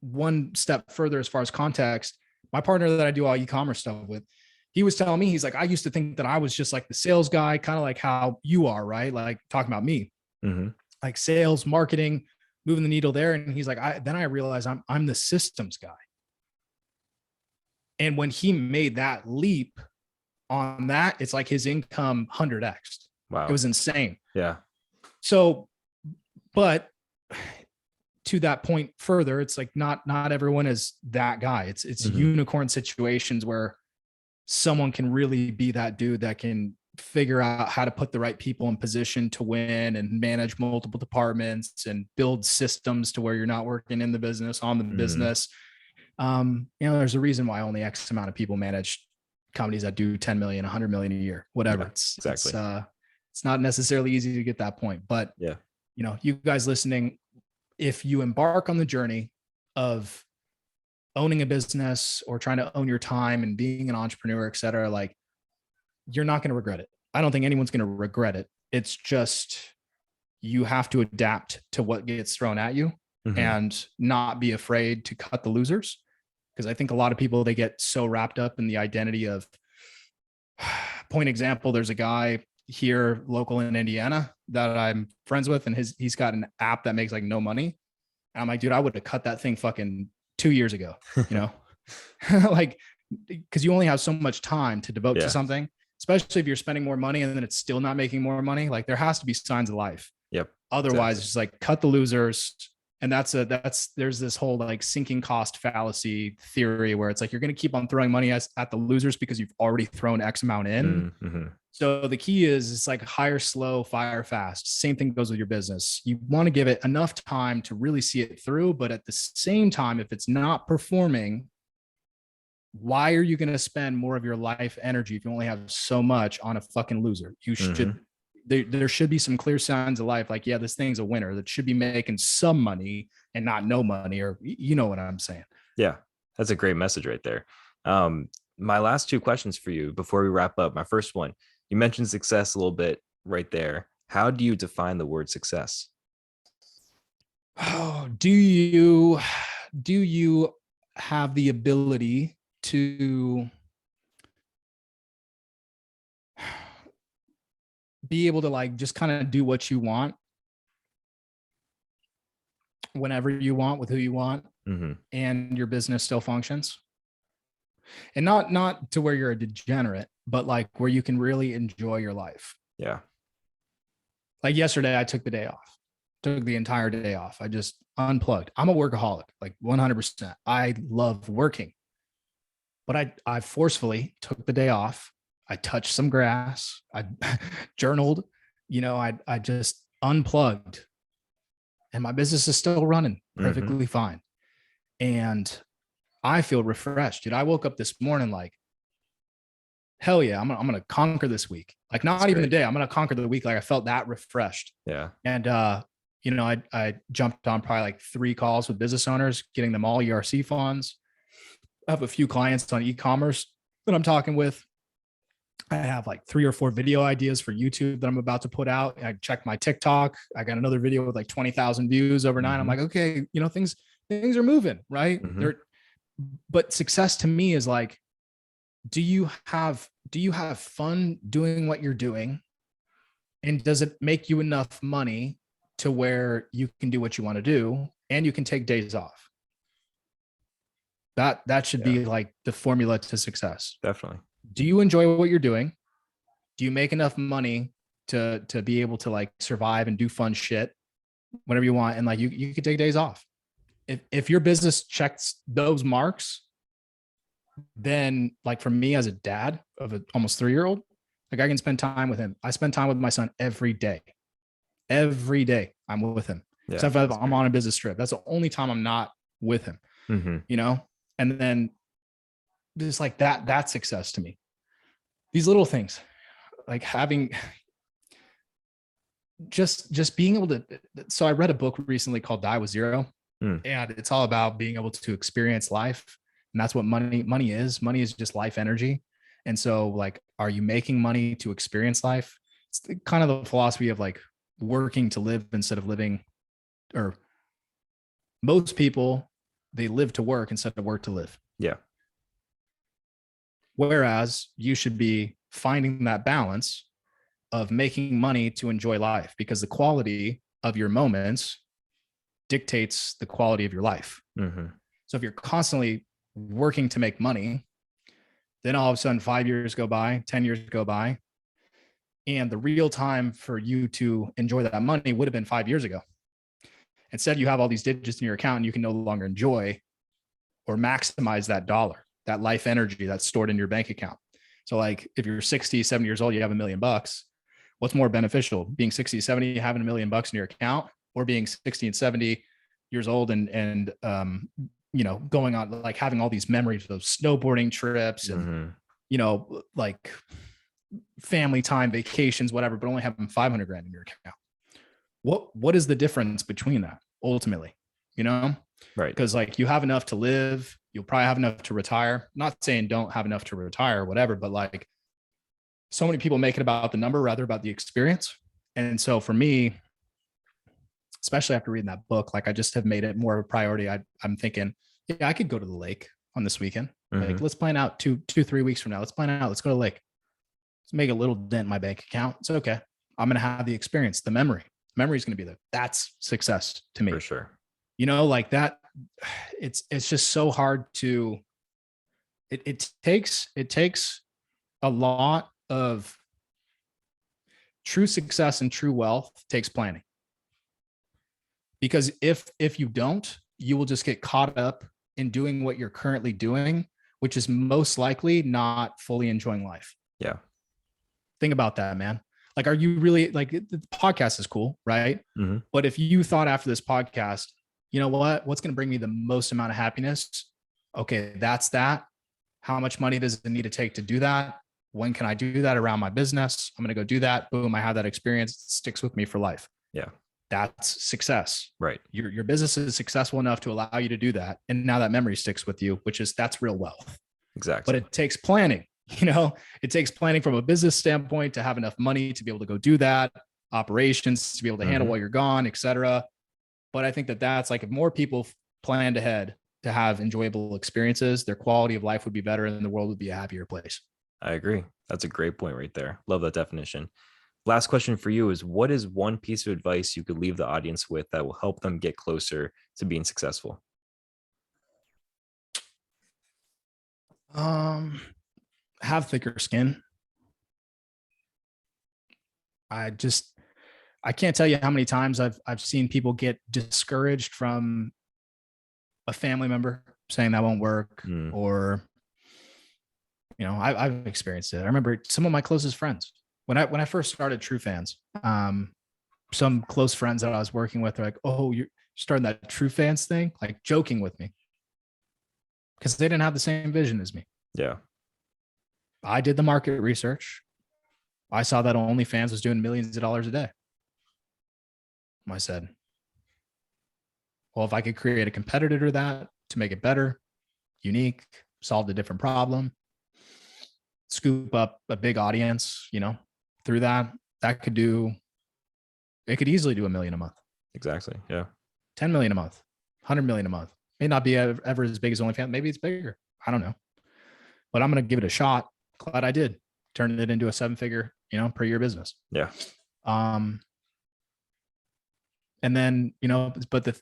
one step further, as far as context, my partner that I do all e-commerce stuff with, he was telling me, he's like, I used to think that I was just like the sales guy, kind of like how you are, right? Like talking about me, like sales, marketing, moving the needle there. And he's like, then I realized I'm the systems guy. And when he made that leap on that, it's like his income 100x. Wow. It was insane. Yeah. So, but to that point further, it's like not everyone is that guy. It's unicorn situations where someone can really be that dude that can figure out how to put the right people in position to win and manage multiple departments and build systems to where you're not working in the business, on the business. There's a reason why only X amount of people manage companies that do 10 million, 100 million a year, whatever. Yeah, It's not necessarily easy to get that point, but you guys listening, if you embark on the journey of owning a business or trying to own your time and being an entrepreneur, et cetera, like you're not going to regret it. I don't think anyone's going to regret it. It's just, you have to adapt to what gets thrown at you and not be afraid to cut the losers. Because I think a lot of people, they get so wrapped up in the identity of, point example, there's a guy here local in Indiana that I'm friends with, and he's got an app that makes like no money. And I'm like, dude, I would have cut that thing fucking 2 years ago, like, because you only have so much time to devote to something, especially if you're spending more money and then it's still not making more money. Like there has to be signs of life. Yep. Otherwise, it's like cut the losers. And there's this whole like sinking cost fallacy theory where it's like, you're going to keep on throwing money at the losers because you've already thrown X amount in. So the key is, it's like hire slow, fire fast. Same thing goes with your business. You want to give it enough time to really see it through. But at the same time, if it's not performing, why are you going to spend more of your life energy if you only have so much on a fucking loser? You should, there should be some clear signs of life. Like, yeah, this thing's a winner that should be making some money and not no money, or you know what I'm saying? Yeah. That's a great message right there. My last two questions for you before we wrap up. My first one, you mentioned success a little bit right there. How do you define the word success? Oh, do you have the ability to be able to like just kind of do what you want whenever you want with who you want, and your business still functions? And not to where you're a degenerate, but like where you can really enjoy your life. Yeah. Like yesterday, I took the day off, took the entire day off. I just unplugged. I'm a workaholic, like 100%. I love working, but I forcefully took the day off. I touched some grass. I journaled, I just unplugged, and my business is still running perfectly fine. And I feel refreshed, dude. I woke up this morning like, hell yeah, I'm gonna conquer this week. Like not even the day, I'm gonna conquer the week. Like I felt that refreshed. Yeah. And I jumped on probably like 3 calls with business owners, getting them all ERC funds. I have a few clients on e-commerce that I'm talking with. I have like 3 or 4 video ideas for YouTube that I'm about to put out. I checked my TikTok. I got another video with like 20,000 views overnight. I'm like, okay, things are moving, right? But success to me is like, do you have fun doing what you're doing? And does it make you enough money to where you can do what you want to do and you can take days off? That should be like the formula to success. Definitely. Do you enjoy what you're doing? Do you make enough money to be able to like survive and do fun shit whenever you want? And like you can take days off. If your business checks those marks, then like for me as a dad of an almost 3-year-old, like I can spend time with him. I spend time with my son every day. Every day I'm with him. Yeah, Except if I'm on a business trip. That's the only time I'm not with him. You know? And then just like that's success to me. These little things, like having just being able to. So I read a book recently called Die with Zero. And it's all about being able to experience life. And that's what money is. Money is just life energy. And so like, are you making money to experience life? It's kind of the philosophy of like working to live instead of living, or most people, they live to work instead of work to live. Yeah. Whereas you should be finding that balance of making money to enjoy life, because the quality of your moments dictates the quality of your life. So if you're constantly working to make money, then all of a sudden 5 years go by, 10 years go by, and the real time for you to enjoy that money would have been 5 years ago. Instead, you have all these digits in your account and you can no longer enjoy or maximize that dollar, that life energy that's stored in your bank account. So like if you're 60, 70 years old, you have $1 million. What's more beneficial, being 60, 70, having $1 million in your account, or being 60 and 70 years old and you know, going on like having all these memories of snowboarding trips and, you know, like family time, vacations, whatever, but only having 500 grand in your account. What is the difference between that ultimately, you know? Right. Because like you have enough to live, you'll probably have enough to retire. Not saying don't have enough to retire or whatever, but like so many people make it about the number rather about the experience. And so for me, especially after reading that book, like I just have made it more of a priority. I'm thinking, yeah, I could go to the lake on this weekend. Like let's plan out 3 weeks from now. Let's plan out. Let's go to the lake. Let's make a little dent in my bank account. It's okay. I'm going to have the experience, the memory. Memory is going to be there. That's success to me. For sure. You know, like that. It's just so hard to. It takes a lot of true success and true wealth takes planning. Because if you don't, you will just get caught up in doing what you're currently doing, which is most likely not fully enjoying life. Yeah. Think about that, man. Like, are you really like the podcast is cool, right? But if you thought after this podcast, you know what's going to bring me the most amount of happiness? Okay, that's that. How much money does it need to take to do that? When can I do that around my business? I'm going to go do that. Boom. I have that experience. It sticks with me for life. Yeah. That's success. Right. Your business is successful enough to allow you to do that. And now that memory sticks with you, that's real wealth. Exactly. But it takes planning, you know, it takes planning from a business standpoint to have enough money to be able to go do that, operations to be able to handle while you're gone, et cetera. But I think that's like, if more people planned ahead to have enjoyable experiences, their quality of life would be better and the world would be a happier place. I agree. That's a great point right there. Love that definition. Last question for you is, what is one piece of advice you could leave the audience with that will help them get closer to being successful? Have thicker skin. I can't tell you how many times I've seen people get discouraged from a family member saying that won't work, or, you know, I've experienced it. I remember some of my closest friends when I first started TrueFans, some close friends that I was working with are like, "Oh, you're starting that TrueFans thing," like joking with me because they didn't have the same vision as me. Yeah. I did the market research. I saw that OnlyFans was doing millions of dollars a day. I said, well, if I could create a competitor to that to make it better, unique, solve a different problem, scoop up a big audience, you know, through that could easily do $1 million a month. Exactly. Yeah. 10 million a month, 100 million a month. May not be ever as big as OnlyFans. Maybe it's bigger. I don't know. but I'm going to give it a shot. Glad I did. Turned it into a 7-figure, per year business. Yeah. And then, but the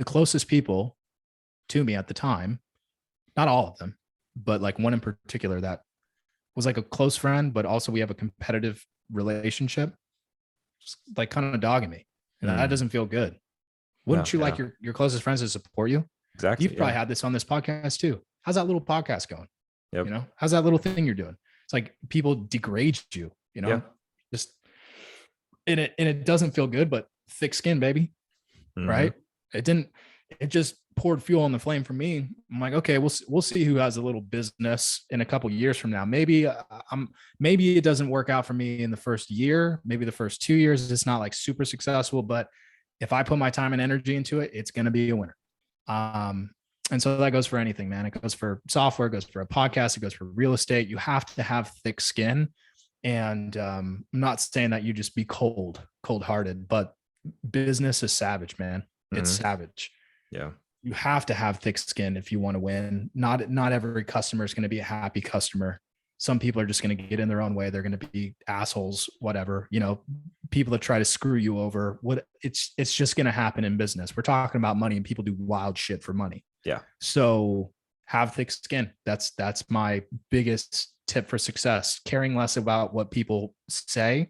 closest people to me at the time, not all of them, but like one in particular that was like a close friend, but also we have a competitive relationship, just like kind of dogging me. And that doesn't feel good. Wouldn't you like your closest friends to support you? Exactly. You've probably had this on this podcast too. How's that little podcast going? Yep. How's that little thing you're doing? It's like people degrade you, just and it doesn't feel good, but thick skin, baby. Right. It just poured fuel on the flame for me. I'm like, okay, we'll see who has a little business in a couple of years from now. Maybe maybe it doesn't work out for me in the first year. Maybe the first 2 years, it's not like super successful, but if I put my time and energy into it, it's going to be a winner. And so that goes for anything, man. It goes for software, it goes for a podcast, it goes for real estate. You have to have thick skin. And I'm not saying that you just be cold-hearted, but business is savage, man. It's savage. Yeah. You have to have thick skin if you want to win. Not every customer is going to be a happy customer. Some people are just going to get in their own way. They're going to be assholes, whatever, people that try to screw you over. It's just going to happen in business. We're talking about money and people do wild shit for money. Yeah. So have thick skin. That's my biggest tip for success. Caring less about what people say,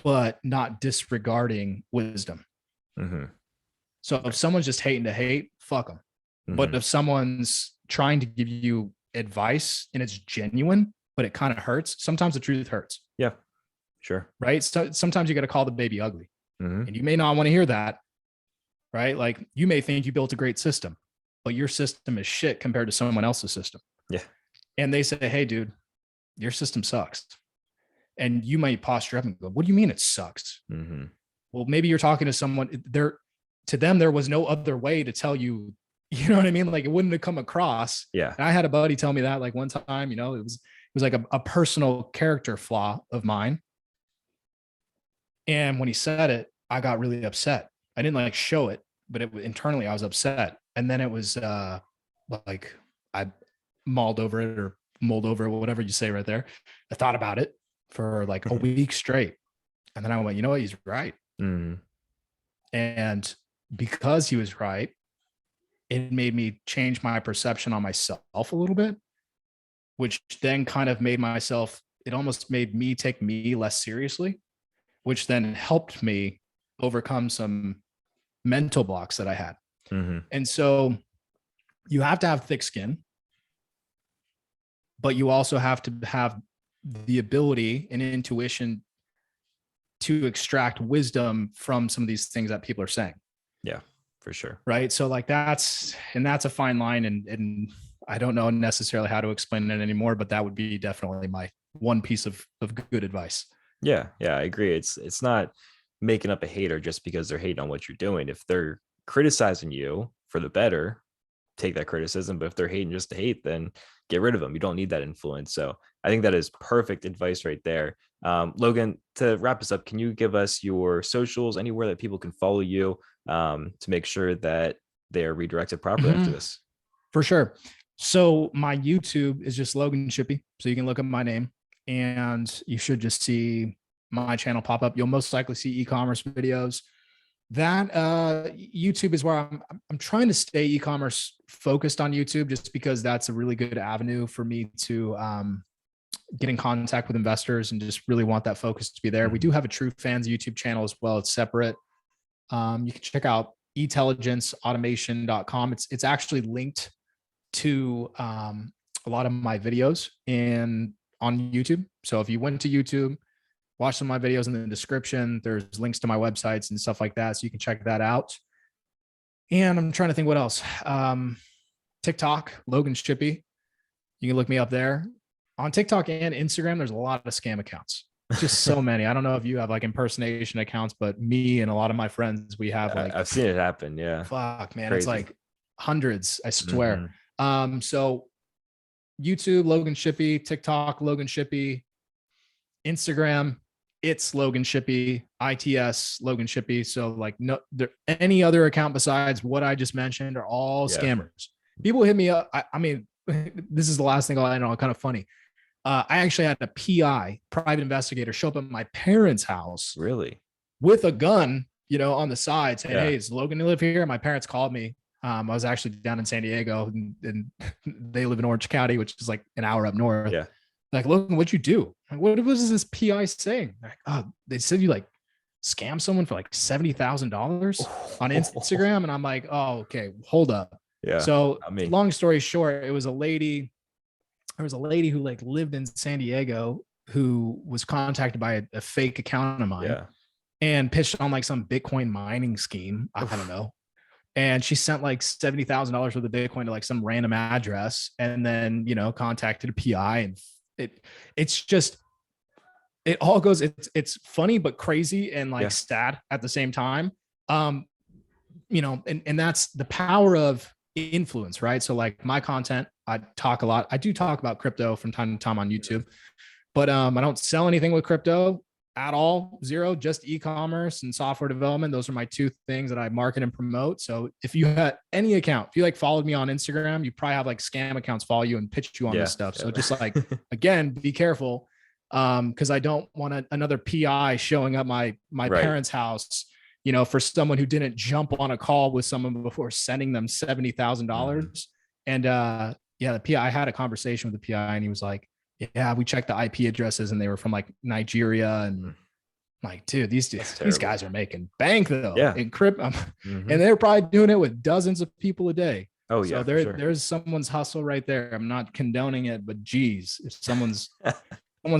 but not disregarding wisdom. So if someone's just hating to hate, fuck them. But if someone's trying to give you advice and it's genuine, but it kind of hurts, sometimes the truth hurts. Yeah, sure. Right. So sometimes you got to call the baby ugly, and you may not want to hear that. Right. Like you may think you built a great system, but your system is shit compared to someone else's system. Yeah. And they say, hey, dude, your system sucks. And you might posture up and go, what do you mean it sucks? Well, maybe you're talking to someone to them, there was no other way to tell you, you know what I mean? Like it wouldn't have come across. Yeah. And I had a buddy tell me that like one time, it was like a personal character flaw of mine. And when he said it, I got really upset. I didn't like show it, but internally I was upset. And then it was like I mulled over it or mulled over it, whatever you say right there. I thought about it for like a week straight. And then I went, you know what? He's right. And because he was right, it made me change my perception on myself a little bit, which then kind of it almost made me take me less seriously, which then helped me overcome some mental blocks that I had. And so you have to have thick skin, but you also have to have the ability and intuition to extract wisdom from some of these things that people are saying. Yeah, for sure. Right. So like that's a fine line. And I don't know necessarily how to explain it anymore, but that would be definitely my one piece of good advice. Yeah. Yeah. I agree. It's not making up a hater just because they're hating on what you're doing. If they're criticizing you for the better, take that criticism. But if they're hating just to hate, then get rid of them. You don't need that influence. So I think that is perfect advice right there. Logan, to wrap us up, can you give us your socials, anywhere that people can follow you to make sure that they're redirected properly after this? For sure. So my YouTube is just Logan Shippy. So you can look up my name and you should just see my channel pop up. You'll most likely see e-commerce videos. That YouTube is where I'm trying to stay e-commerce focused on YouTube, just because that's a really good avenue for me to get in contact with investors and just really want that focus to be there. We do have a TrueFans YouTube channel as well. It's separate. You can check out intelligenceautomation.com. It's actually linked to a lot of my videos on YouTube. So if you went to YouTube, watch some of my videos in the description, there's links to my websites and stuff like that. So you can check that out. And I'm trying to think what else. TikTok, Logan Shippy. You can look me up there. On TikTok and Instagram, there's a lot of scam accounts. Just so many. I don't know if you have like impersonation accounts, but me and a lot of my friends, we have like, I've seen it happen. Yeah. Fuck, man. Crazy. It's like hundreds, I swear. So YouTube, Logan Shippy, TikTok, Logan Shippy, Instagram, it's Logan Shippy, ITS, Logan Shippy. So like any other account besides what I just mentioned are all scammers. People hit me up. I mean, this is the last thing I know, kind of funny. I actually had a PI, private investigator, show up at my parents' house Really? with a gun, you know, on the side saying, Yeah. "Hey, is Logan to live here?" My parents called me. I was actually down in San Diego, and they live in Orange County, which is like an hour up north. Yeah. Like, Logan, what'd you do? Like, what was this PI saying? Like, oh, they said you like scam someone for like $70,000 on Instagram. And I'm like, oh, okay, hold up. Yeah. So Not me. long story short, it was a lady. There was a lady who like lived in San Diego who was contacted by a fake account of mine Yeah. and pitched on like some Bitcoin mining scheme. I don't know. And she sent like $70,000 worth of Bitcoin to like some random address, and then, you know, contacted a PI. And it's just, it all goes, it's funny but crazy and like sad at the same time. You know, and that's the power of influence, right? So like my content, I talk a lot. I do talk about crypto from time to time on YouTube, but I don't sell anything with crypto at all. Zero, just e-commerce and software development. Those are my two things that I market and promote. So if you had any account, if you like followed me on Instagram, you probably have like scam accounts follow you and pitch you on this stuff. So just like, again, be careful. Because I don't want another PI showing up my parents' house, you know, for someone who didn't jump on a call with someone before sending them $70,000. And yeah, the PI, I had a conversation with the PI, and he was like, yeah, we checked the IP addresses and they were from like Nigeria. And I'm like, dude, these guys are making bank though in crypto. And they're probably doing it with dozens of people a day. Oh yeah. So there's someone's hustle right there. I'm not condoning it, but geez, if someone's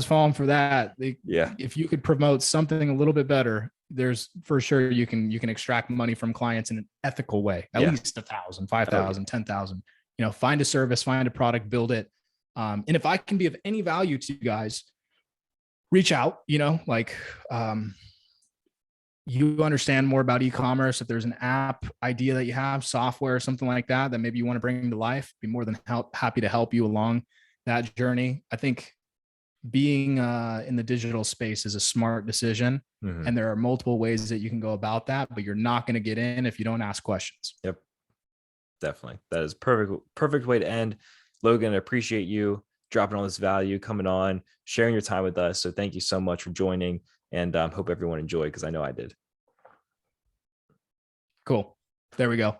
falling for that, if you could promote something a little bit better, there's for sure you can extract money from clients in an ethical way, at least 1,000, 5,000, 10,000. You know, find a service, find a product, build it. And if I can be of any value to you guys, reach out. You know, like you understand more about e-commerce. If there's an app idea that you have, software, something like that maybe you want to bring to life, be more than happy to help you along that journey. I think being in the digital space is a smart decision. And there are multiple ways that you can go about that, but you're not going to get in if you don't ask questions. Yep. Definitely. That is perfect way to end. Logan, I appreciate you dropping all this value, coming on, sharing your time with us. So thank you so much for joining, and hope everyone enjoyed, because I know I did. Cool. There we go.